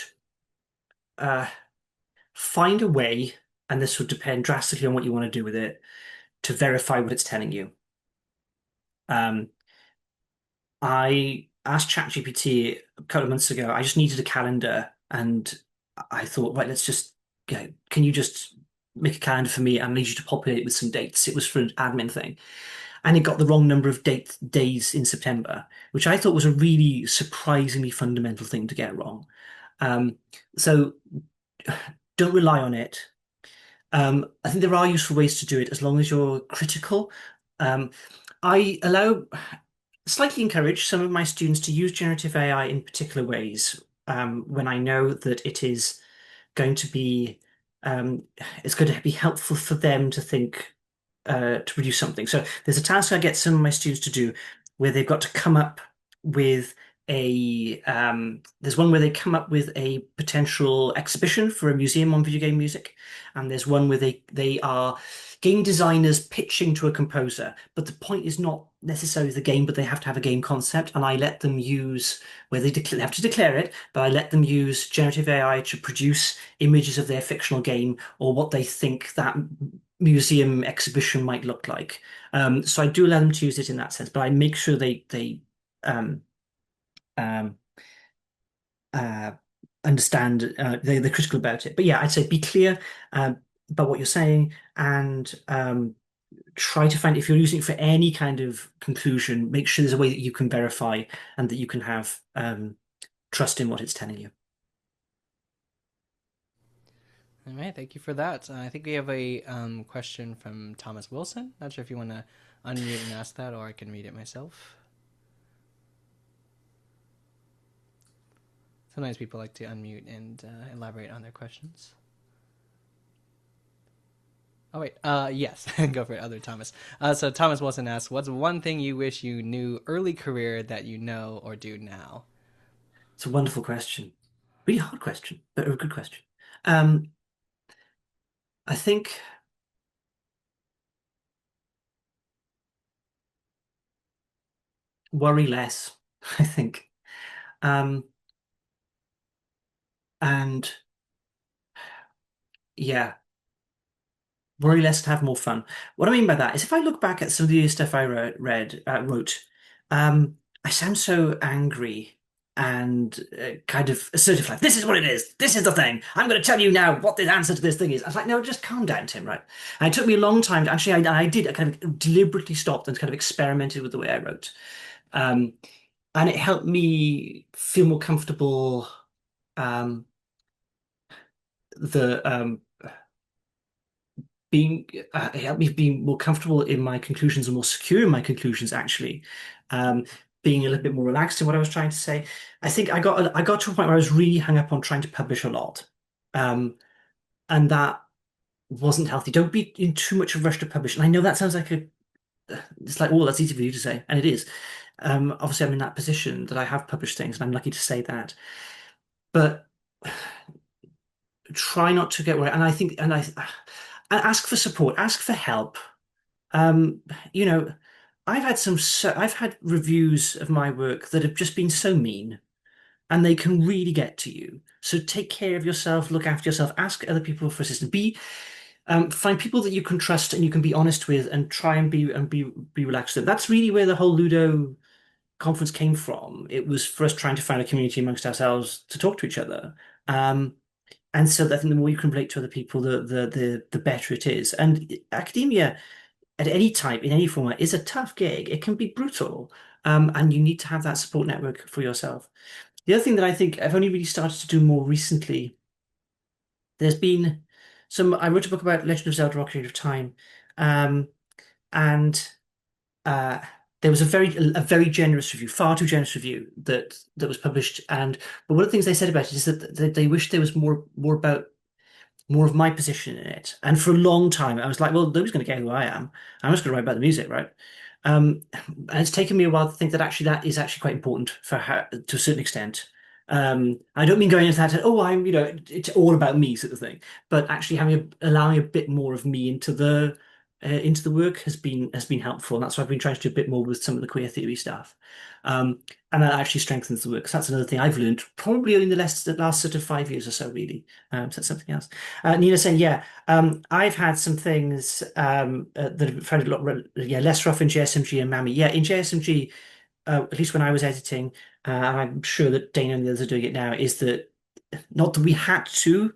uh, find a way, and this would depend drastically on what you want to do with it, to verify what it's telling you. Um, I asked ChatGPT a couple of months ago. I just needed a calendar, and I thought, right, let's just go. Can you just make a calendar for me? I need you to populate it with some dates. It was for an admin thing, and it got the wrong number of days in September, which I thought was a really surprisingly fundamental thing to get wrong. Um, so don't rely on it. I think there are useful ways to do it as long as you're critical. Um, I allow slightly encourage some of my students to use generative AI in particular ways when I know that it is going to be um, it's going to be helpful for them to think to produce something. So there's a task I get some of my students to do where they've got to come up with there's one where they come up with a potential exhibition for a museum on video game music, and there's one where they are game designers pitching to a composer, but the point is not necessarily the game, but they have to have a game concept, and I let them use where they have to declare it, but I let them use generative AI to produce images of their fictional game or what they think that museum exhibition might look like. So I do allow them to use it in that sense, but I make sure they um, um, uh, understand they're critical about it. But yeah, I'd say be clear about what you're saying, and try to find, if you're using it for any kind of conclusion, make sure there's a way that you can verify and that you can have trust in what it's telling you. All right, thank you for that. I think we have a question from Thomas Wilson. Not sure if you want to unmute and ask that, or I can read it myself. Sometimes people like to unmute and elaborate on their questions. Oh wait, yes, go for it, other Thomas. So Thomas Wilson asks, "What's one thing you wish you knew early career that you know or do now?" It's a wonderful question. Really hard question, but a good question. Um, I think worry less, I think. Um, and yeah. worry less and have more fun. What I mean by that is if I look back at some of the stuff I wrote, I sound so angry and kind of assertive, like, this is what it is. This is the thing. I'm going to tell you now what the answer to this thing is. I was like, no, just calm down, Tim, right? And it took me a long time. Actually, I kind of deliberately stopped and kind of experimented with the way I wrote. Um, and it helped me feel more comfortable. Um, the being It helped me be more comfortable in my conclusions and more secure in my conclusions, actually. Um, Being a little bit more relaxed in what I was trying to say. I think I got to a point where I was really hung up on trying to publish a lot. Um, and that wasn't healthy. Don't be in too much of a rush to publish. And I know that sounds like it's like, oh, that's easy for you to say, and it is. Obviously, I'm in that position that I have published things, and I'm lucky to say that. But try not to get worried. And I think, and ask for support, ask for help. Um, you know, I've had reviews of my work that have just been so mean, and they can really get to you. So take care of yourself, look after yourself, ask other people for assistance. Find people that you can trust and you can be honest with, and try and be relaxed with them. That's really where the whole Ludo conference came from. It was for us trying to find a community amongst ourselves to talk to each other. Um, and so I think the more you can relate to other people, the better it is. And academia at any type, in any format, is a tough gig. It can be brutal. And you need to have that support network for yourself. The other thing that I think I've only really started to do more recently, there's been I wrote a book about Legend of Zelda Ocarina of Time. Um, and uh, there was a very generous review, far too generous review that was published. But one of the things they said about it is that they wished there was more of my position in it. And for a long time, I was like, well, nobody's going to care who I am. I'm just going to write about the music, right? And it's taken me a while to think that actually that is actually quite important for her to a certain extent. I don't mean going into that, oh, it's all about me sort of thing, but actually allowing a bit more of me into the work has been helpful. And that's why I've been trying to do a bit more with some of the queer theory stuff. Um, and that actually strengthens the work. So that's another thing I've learned probably in the last sort of 5 years or so, really. So that's something else. Nina saying, yeah, I've had some things that have found a lot, yeah, less rough in JSMG and Mami. Yeah, in JSMG, at least when I was editing, and I'm sure that Dana and the others are doing it now, is that not that we had to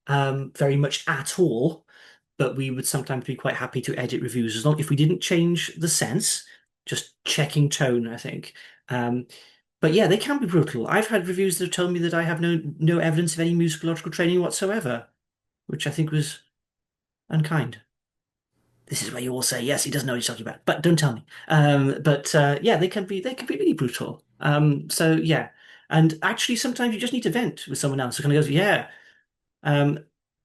very much at all, but we would sometimes be quite happy to edit reviews as long if we didn't change the sense, just checking tone, I think. Um, but yeah, they can be brutal. I've had reviews that have told me that I have no evidence of any musicological training whatsoever, which I think was unkind. This is where you all say, yes, he doesn't know what he's talking about, but don't tell me. But yeah, they can be really brutal. So yeah, and actually sometimes you just need to vent with someone else who kind of goes, yeah, um,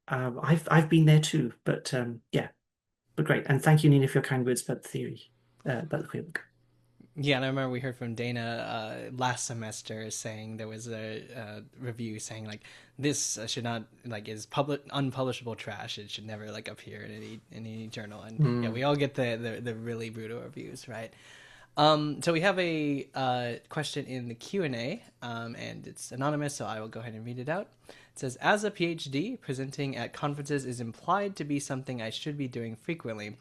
I've been there too. But yeah, but great, and thank you, Nina, for your kind words about the theory, about the queer book. Yeah, and I remember we heard from Dana last semester saying there was a review saying like this should not like is public unpublishable trash. It should never like appear in any journal. And yeah, Hmm. we all get the really brutal reviews, right? So we have a question in the Q&A, and it's anonymous, so I will go ahead and read it out. It says, as a PhD, presenting at conferences is implied to be something I should be doing frequently.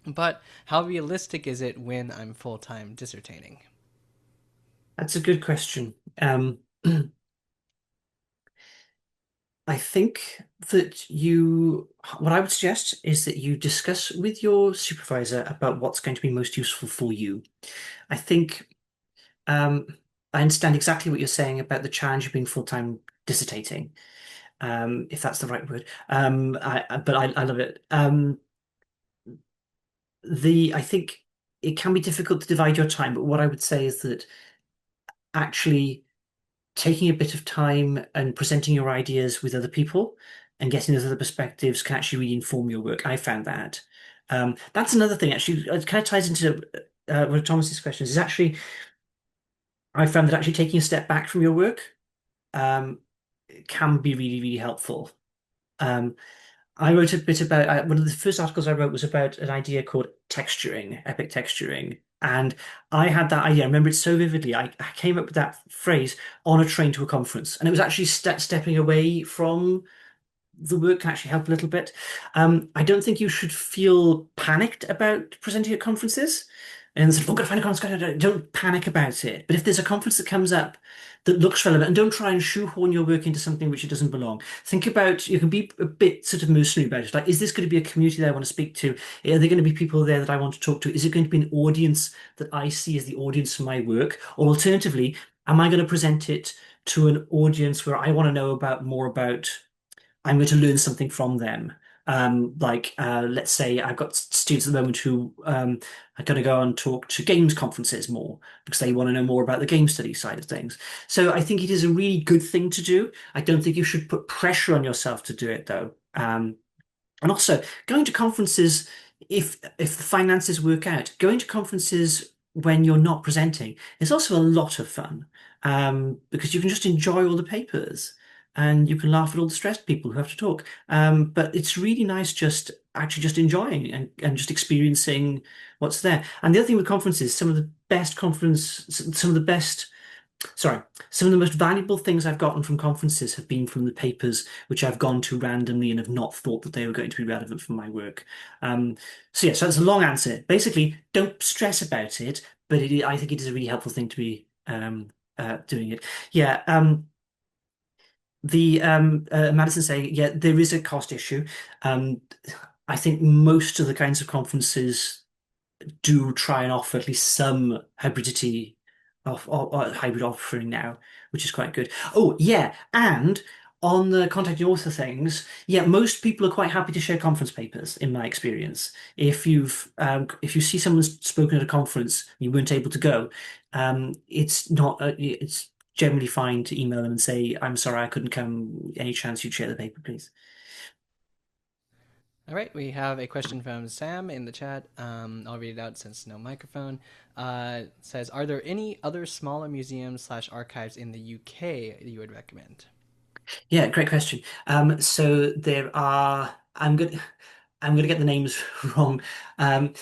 But how realistic is it when I'm full-time dissertating? That's a good question. I think that what I would suggest is that you discuss with your supervisor about what's going to be most useful for you. I think Um, I understand exactly what you're saying about the challenge of being full-time dissertating, if that's the right word. But I love it. I think it can be difficult to divide your time, but what I would say is that actually taking a bit of time and presenting your ideas with other people and getting those other perspectives can actually really inform your work. I found that. That's another thing, actually, it kind of ties into one of Thomas's questions, is actually I found that actually taking a step back from your work um, can be really, really helpful. Um, I wrote a bit about one of the first articles I wrote was about an idea called texturing, epic texturing. And I had that idea. I remember it so vividly. I came up with that phrase on a train to a conference. And it was actually stepping away from the work can actually help a little bit. I don't think you should feel panicked about presenting at conferences and sort of, oh, got to find a conference, don't panic about it. But if there's a conference that comes up that looks relevant, and don't try and shoehorn your work into something which it doesn't belong. Think about, you can be a bit sort of mercenary about it. Like, is this going to be a community that I want to speak to? Are there going to be people there that I want to talk to? Is it going to be an audience that I see as the audience for my work? Or alternatively, am I going to present it to an audience where I want to know about more about, I'm going to learn something from them. Let's say I've got students at the moment who are going to go and talk to games conferences more because they want to know more about the game study side of things. So I think it is a really good thing to do. I don't think you should put pressure on yourself to do it though. And also, going to conferences, if the finances work out, going to conferences when you're not presenting is also a lot of fun, because you can just enjoy all the papers and you can laugh at all the stressed people who have to talk. But it's really nice just actually just enjoying and just experiencing what's there. And the other thing with conferences, some of the best sorry, some of the most valuable things I've gotten from conferences have been from the papers which I've gone to randomly and have not thought that they were going to be relevant for my work. So that's a long answer. Basically, don't stress about it, but I think it is a really helpful thing to be doing it. Yeah. The Madison saying, yeah, there is a cost issue. Um, I think most of the kinds of conferences do try and offer at least some hybridity of hybrid offering now, which is quite good. Oh, yeah, and on the contacting author things, yeah, most people are quite happy to share conference papers, in my experience. If you see someone's spoken at a conference, you weren't able to go, it's generally fine to email them and say, I'm sorry, I couldn't come. Any chance you'd share the paper, please? All right, we have a question from Sam in the chat. I'll read it out since no microphone. It says, "Are there any other smaller museums slash archives in the UK that you would recommend?" Yeah, great question. So there are. I'm gonna get the names wrong, um,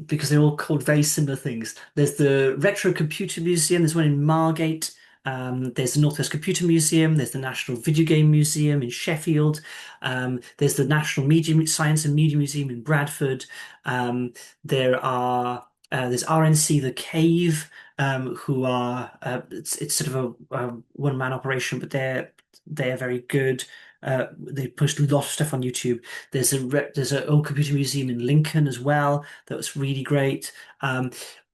because they're all called very similar things. There's the Retro Computer Museum. There's one in Margate. There's the Northwest Computer Museum. There's the National Video Game Museum in Sheffield. There's the National Media Science and Media Museum in Bradford. Um, there's RNC The Cave, who are it's sort of a one-man operation, but they're very good. They post a lot of stuff on YouTube. There's an old computer museum in Lincoln as well that was really great.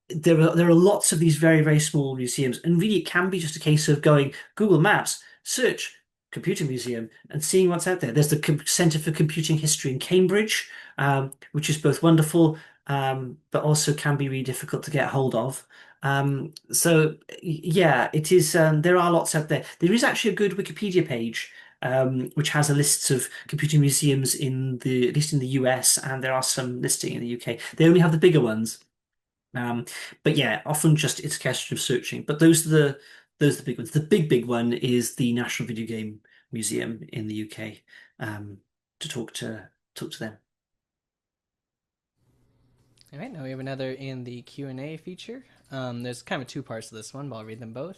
There are lots of these very, very small museums, and really it can be just a case of going Google Maps, search computer museum, and seeing what's out there. There's the Centre for Computing History in Cambridge, which is both wonderful, but also can be really difficult to get hold of. Yeah, it is. There are lots out there. There is actually a good Wikipedia page, which has a list of computing museums at least in the US, and there are some listing in the UK. They only have the bigger ones. Um, but yeah, often just it's a question of searching. But those are the big ones. The big one is the National Video Game Museum in the UK. To talk to them. All right, now we have another in the Q&A feature. There's kind of two parts to this one, but I'll read them both.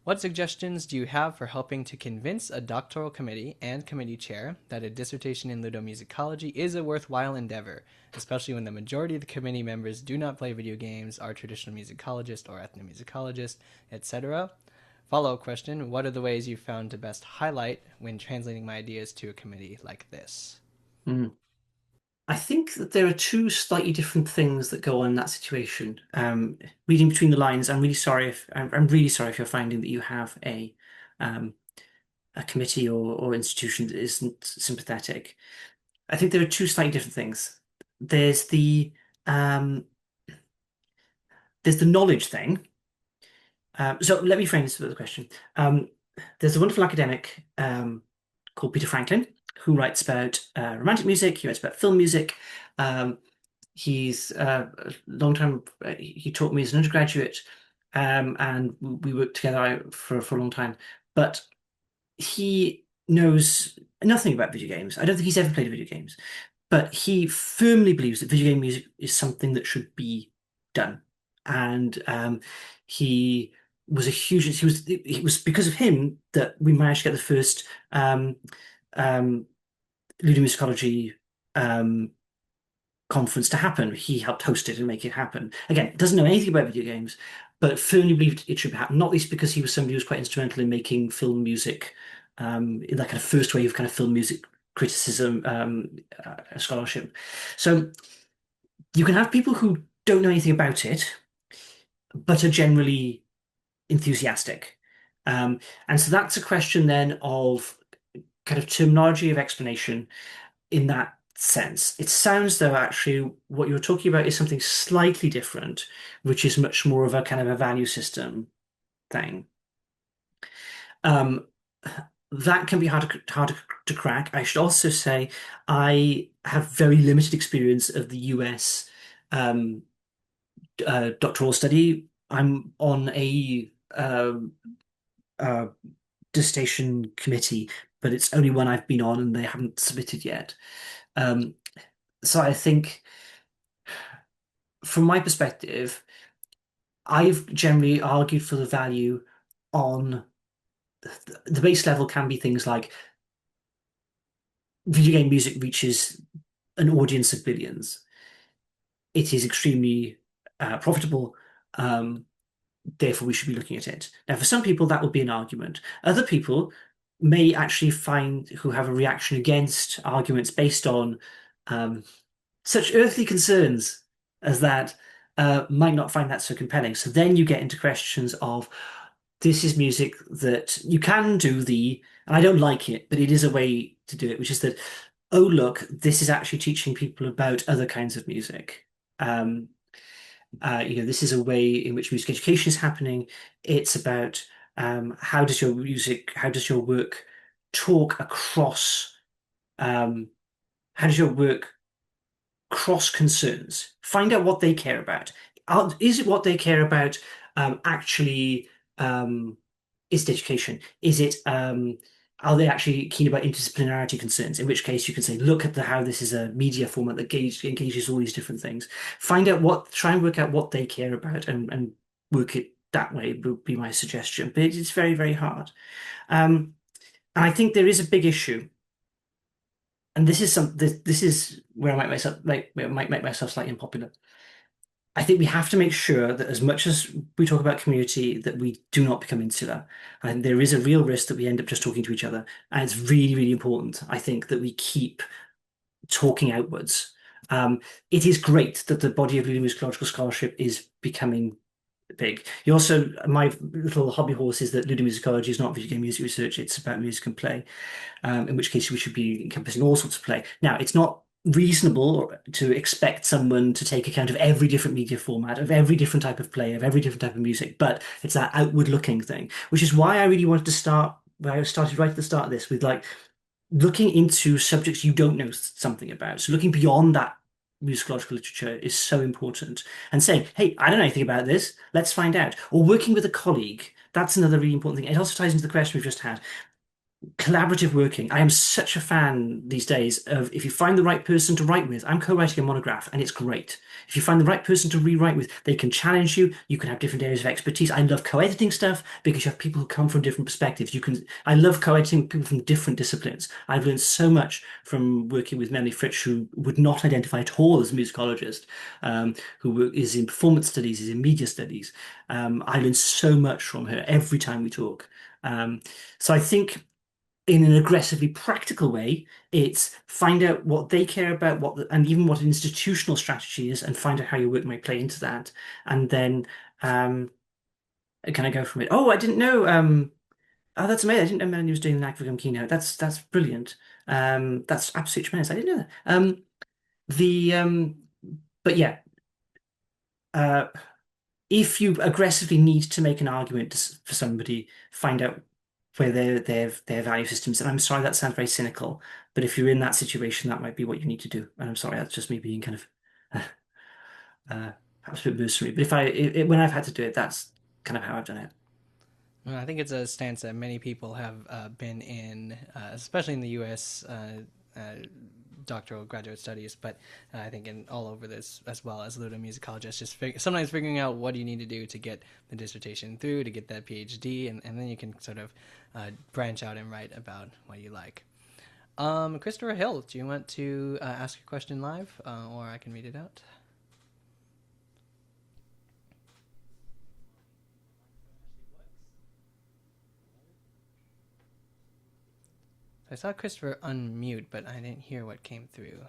What suggestions do you have for helping to convince a doctoral committee and committee chair that a dissertation in ludomusicology is a worthwhile endeavor, especially when the majority of the committee members do not play video games, are traditional musicologists or ethnomusicologists, etc.? Follow-up question, what are the ways you've found to best highlight when translating my ideas to a committee like this? Mm. I think that there are two slightly different things that go on in that situation. Reading between the lines, I'm really sorry if you're finding that you have um, a committee or institution that isn't sympathetic. I think there are two slightly different things. There's the um, there's the knowledge thing. So let me frame this with a question. Um, there's a wonderful academic called Peter Franklin who writes about romantic music. He writes about film music. Um, he's a long time. He taught me as an undergraduate, and we worked together for a long time. But he knows nothing about video games. I don't think he's ever played video games. But he firmly believes that video game music is something that should be done. And he it was because of him that we managed to get the first um, Ludomusicology um, conference to happen. He helped host it and make it happen. Again, doesn't know anything about video games, but firmly believed it should happen. Not least because he was somebody who was quite instrumental in making film music, in that kind of first wave of kind of film music criticism scholarship. So you can have people who don't know anything about it, but are generally enthusiastic. Um, and so that's a question then of kind of terminology of explanation in that sense. It sounds though actually what you're talking about is something slightly different, which is much more of a kind of a value system thing. Um, that can be hard to crack. I should also say I have very limited experience of the US um, doctoral study. I'm on a uh, dissertation committee, but it's only one I've been on and they haven't submitted yet. Um, so I think from my perspective, I've generally argued for the value on the base level can be things like video game music reaches an audience of billions. It is extremely profitable. Um, Therefore, we should be looking at it. Now, for some people, that would be an argument. Other people may actually find who have a reaction against arguments based on um, such earthly concerns as that might not find that so compelling. So then you get into questions of this is music that you can do and I don't like it, but it is a way to do it, which is that, oh, look, this is actually teaching people about other kinds of music. Um, this is a way in which music education is happening. It's about how does your work talk across, um, how does your work cross concerns. Find out what they care about. Is it what they care about actually is it education? Is it are they actually keen about interdisciplinarity concerns? In which case you can say, look at how this is a media format that engages all these different things. Try and work out what they care about and work it that way would be my suggestion. But it's very, very hard. And I think there is a big issue and this is where I might myself like where I might make myself slightly unpopular. I think we have to make sure that as much as we talk about community, that we do not become insular. And there is a real risk that we end up just talking to each other. And it's really, really important, I think, that we keep talking outwards. It is great that the body of Ludomusicological scholarship is becoming big. You also, my little hobby horse is that Ludomusicology is not video game music research, it's about music and play, in which case we should be encompassing all sorts of play. Now, it's not reasonable to expect someone to take account of every different media format, of every different type of play, of every different type of music, but it's that outward looking thing, which is why I really wanted to start where I started right at the start of this with like looking into subjects you don't know something about. So looking beyond that musicological literature is so important and saying, hey, I don't know anything about this. Let's find out. Or working with a colleague. That's another really important thing. It also ties into the question we've just had collaborative working. I am such a fan these days of if you find the right person to write with, I'm co-writing a monograph and it's great. If you find the right person to rewrite with, they can challenge you. You can have different areas of expertise. I love co-editing stuff because you have people who come from different perspectives. I love co-editing people from different disciplines. I've learned so much from working with Melanie Fritsch, who would not identify at all as a musicologist, is in performance studies, is in media studies. I learned so much from her every time we talk. So I think in an aggressively practical way, it's find out what they care about, and even what an institutional strategy is, and find out how your work might play into that, and then can I go from it? Oh, I didn't know. Oh, that's amazing! I didn't know Melanie was doing the Academic keynote. That's brilliant. That's absolutely tremendous. I didn't know that. The but yeah, uh, if you aggressively need to make an argument for somebody, find out where their value systems. And I'm sorry that sounds very cynical, but if you're in that situation, that might be what you need to do. And I'm sorry, that's just me being kind of perhaps a bit mercenary. But when I've had to do it, that's kind of how I've done it. Well, I think it's a stance that many people have been in, especially in the U.S. Uh, doctoral graduate studies, but I think in all over this as well as ludomusicologists, just sometimes figuring out what you need to do to get the dissertation through, to get that PhD, and then you can sort of branch out and write about what you like. Christopher Hill, do you want to ask your question live, or I can read it out? I saw Christopher unmute, but I didn't hear what came through.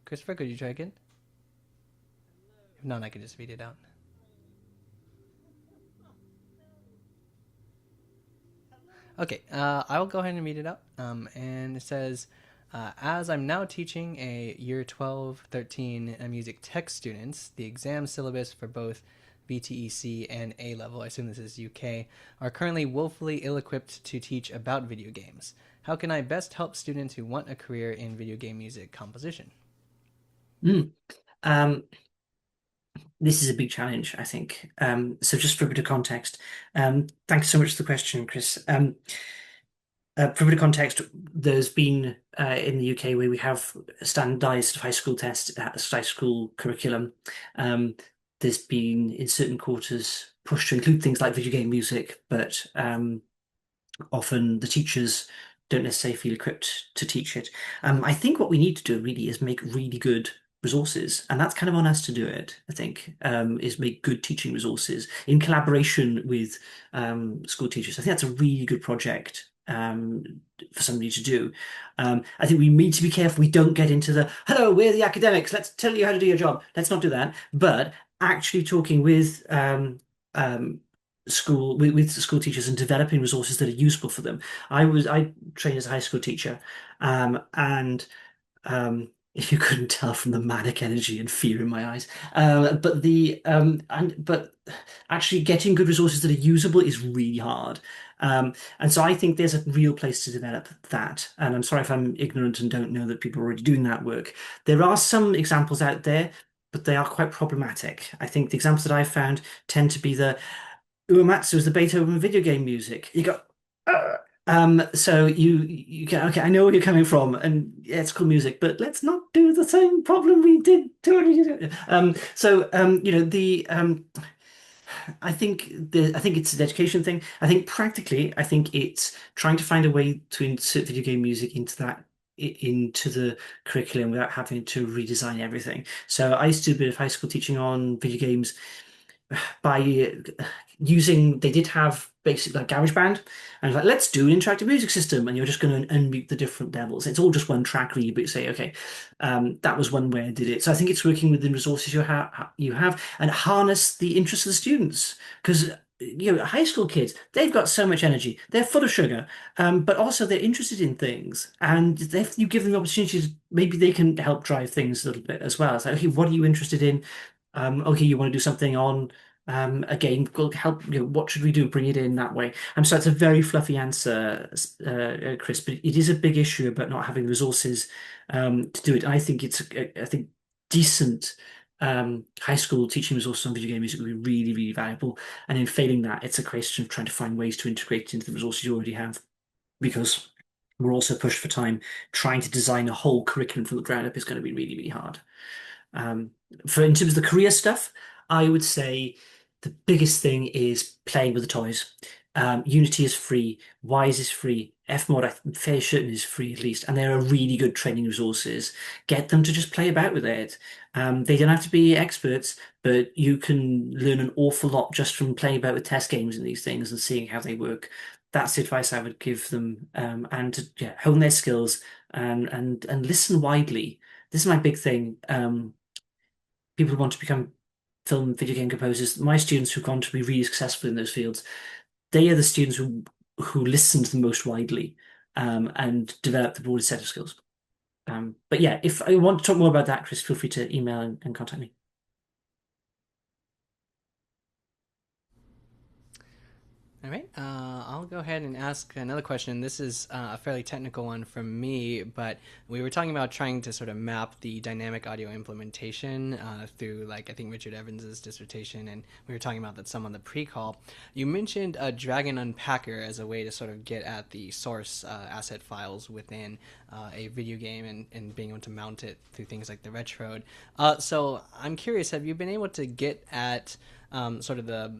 Christopher, could you try again? If not, I could just read it out. Okay, I will go ahead and read it out. And it says, as I'm now teaching a year 12, 13 music tech students, the exam syllabus for both VTEC and A level, I assume this is UK, are currently woefully ill equipped to teach about video games. How can I best help students who want a career in video game music composition? Mm. Um, this is a big challenge, I think. So just for a bit of context, thanks so much for the question, Chris. For a bit of context, there's been in the UK where we have a standardized high school test, high school curriculum. Um, there's been in certain quarters pushed to include things like video game music, but often the teachers don't necessarily feel equipped to teach it. I think what we need to do really is make really good resources, and that's kind of on us to do it, I think, is make good teaching resources in collaboration with school teachers. I think that's a really good project. For somebody to do. I think we need to be careful we don't get into the, hello, we're the academics, let's tell you how to do your job. Let's not do that. But actually talking with with school teachers and developing resources that are useful for them. I trained as a high school teacher, and if you couldn't tell from the manic energy and fear in my eyes, but actually getting good resources that are usable is really hard. And so I think there's a real place to develop that. And I'm sorry if I'm ignorant and don't know that people are already doing that work. There are some examples out there, but they are quite problematic. I think the examples that I've found tend to be the Uematsu is the Beethoven of video game music. You go, "Ugh." So you can, okay, I know where you're coming from, and yeah, it's cool music, but let's not do the same problem we did 200 years ago. I think it's an education thing. I think practically, I think it's trying to find a way to insert video game music into the curriculum without having to redesign everything. So I used to do a bit of high school teaching on video games by using, they did have basic like GarageBand, and like, let's do an interactive music system, and you're just going to unmute the different levels. It's all just one track really, but you say, okay, that was one way I did it. So I think it's working with the resources you have and harness the interest of the students, because high school kids, they've got so much energy, they're full of sugar, but also they're interested in things, and if you give them opportunities, maybe they can help drive things a little bit as well. It's like, okay, what are you interested in? Okay, you want to do something on a game? Well, help. What should we do? Bring it in that way. So it's a very fluffy answer, Chris, but it is a big issue about not having resources to do it. I think I think decent high school teaching resources on video game music would be really, really valuable. And in failing that, it's a question of trying to find ways to integrate it into the resources you already have, because we're also pushed for time. Trying to design a whole curriculum from the ground up is going to be really, really hard. Um, for in terms of the career stuff, I would say the biggest thing is playing with the toys. Unity is free, Wise is free, Fmod, I'm fairly certain is free at least, and there are really good training resources. Get them to just play about with it. They don't have to be experts, but you can learn an awful lot just from playing about with test games and these things and seeing how they work. That's the advice I would give them, and to hone their skills and listen widely. This is my big thing. People who want to become film video game composers, my students who've gone to be really successful in those fields, they are the students who listen to the most widely, and develop the broadest set of skills. But yeah, if I want to talk more about that, Chris, feel free to email and contact me. All right, I'll go ahead and ask another question. This is a fairly technical one from me, but we were talking about trying to sort of map the dynamic audio implementation through, like, I think Richard Evans's dissertation, and we were talking about that some on the pre-call. You mentioned a Dragon Unpacker as a way to sort of get at the source asset files within a video game and being able to mount it through things like the Retrode. So I'm curious, have you been able to get at sort of the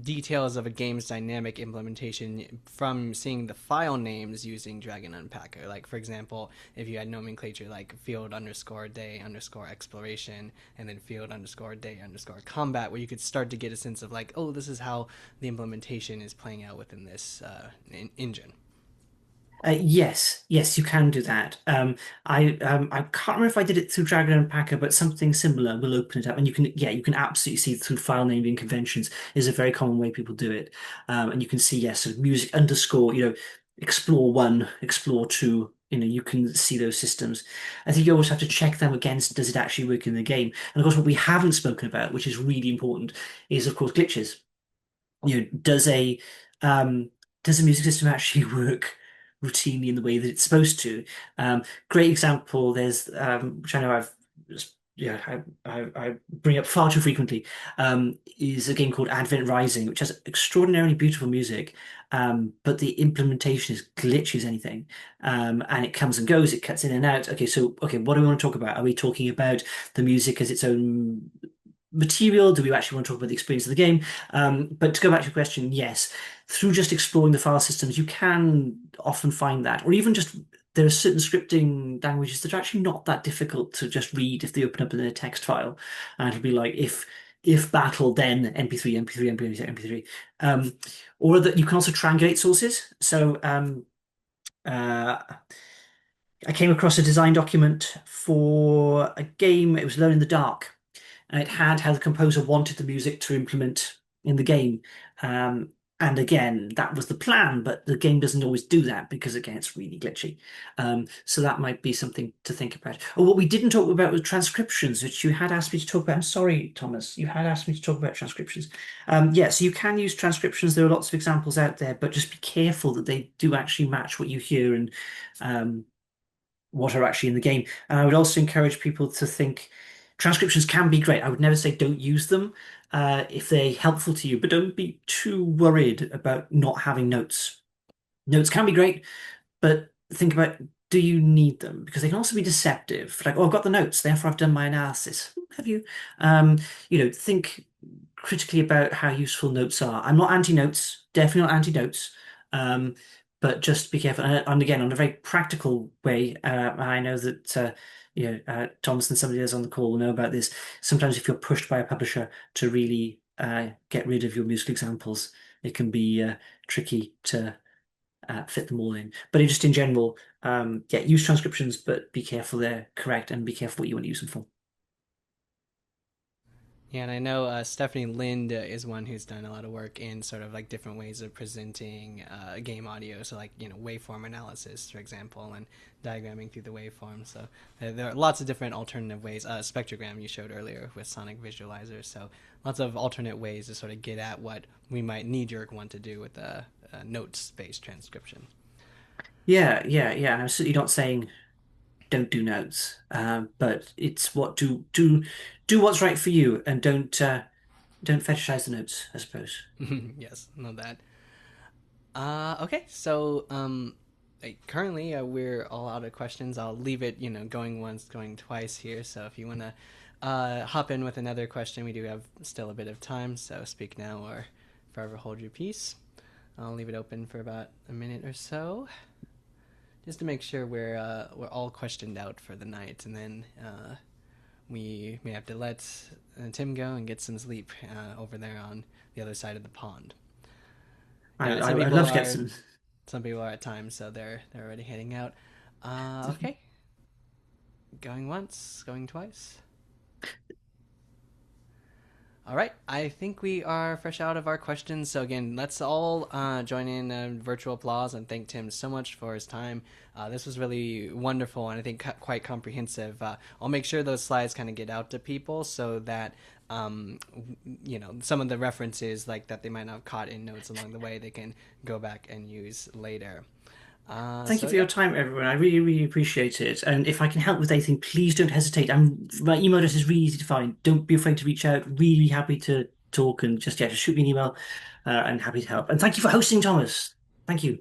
details of a game's dynamic implementation from seeing the file names using Dragon Unpacker. Like, for example, if you had nomenclature like field underscore day underscore exploration and then field underscore day underscore combat, where you could start to get a sense of like, oh, this is how the implementation is playing out within this engine. Yes, yes, you can do that. I can't remember if I did it through Dragon Unpacker, but something similar will open it up, and you can absolutely see through file naming conventions is a very common way people do it. And you can see yes, sort of music underscore, explore one, explore two. You can see those systems. I think you always have to check them against does it actually work in the game. And of course, what we haven't spoken about, which is really important, is of course glitches. you know, does a um, does a music system actually work routinely in the way that it's supposed to? Great example. There's which I know I've I bring up far too frequently. Is a game called Advent Rising, which has extraordinarily beautiful music, but the implementation is glitchy as anything, and it comes and goes. It cuts in and out. Okay, what do we want to talk about? Are we talking about the music as its own material? Do we actually want to talk about the experience of the game? But to go back to your question, yes, through just exploring the file systems, you can often find that, or even just there are certain scripting languages that are actually not that difficult to just read if they open up in a text file, and it'll be like if battle then MP3 MP3 MP3 MP3, or that you can also triangulate sources. So uh, I came across a design document for a game. It was Alone in the Dark, and it had how the composer wanted the music to implement in the game. Um, and again, that was the plan, but the game doesn't always do that because again, it's really glitchy. So that might be something to think about. Oh, what we didn't talk about was transcriptions, which you had asked me to talk about. I'm sorry, Thomas, you had asked me to talk about transcriptions. Yeah, so you can use transcriptions. There are lots of examples out there, but just be careful that they do actually match what you hear and um, what are actually in the game. And I would also encourage people to think transcriptions can be great. I would never say don't use them if they're helpful to you, but don't be too worried about not having notes. Notes can be great, but think about do you need them? Because they can also be deceptive. Like, oh, I've got the notes, therefore I've done my analysis. Have you? Um, think critically about how useful notes are. I'm not anti-notes, definitely not anti-notes. Um, but just be careful. And again, on a very practical way, I know that Thomas and somebody else on the call will know about this. Sometimes if you're pushed by a publisher to really get rid of your musical examples, it can be tricky to fit them all in. But just in general, yeah, use transcriptions, but be careful they're correct and be careful what you want to use them for. Yeah, and I know Stephanie Lind is one who's done a lot of work in sort of like different ways of presenting game audio. So, like, waveform analysis, for example, and diagramming through the waveform. So, there are lots of different alternative ways. Spectrogram you showed earlier with sonic visualizers. So, lots of alternate ways to sort of get at what we might knee jerk want to do with a notes based transcription. Yeah. And I'm certainly not saying don't do notes, but it's what do what's right for you and don't fetishize the notes, I suppose. Yes, know that. Okay, so currently we're all out of questions. I'll leave it, going once, going twice here. So if you want to hop in with another question, we do have still a bit of time. So speak now or forever hold your peace. I'll leave it open for about a minute or so, just to make sure we're all questioned out for the night, and then we may have to let Tim go and get some sleep over there on the other side of the pond. Yeah, I'd love to get some. some people are at times, so they're already heading out. Okay, going once, going twice. All right, I think we are fresh out of our questions. So again, let's all join in virtual applause and thank Tim so much for his time. This was really wonderful and I think quite comprehensive. I'll make sure those slides kind of get out to people so that some of the references like that they might not have caught in notes along the way they can go back and use later. Thank you So for yeah. your time, everyone. I really, really appreciate it. And if I can help with anything, please don't hesitate. My email address is really easy to find. Don't be afraid to reach out. Really happy to talk and just shoot me an email. And happy to help. And thank you for hosting, Thomas. Thank you.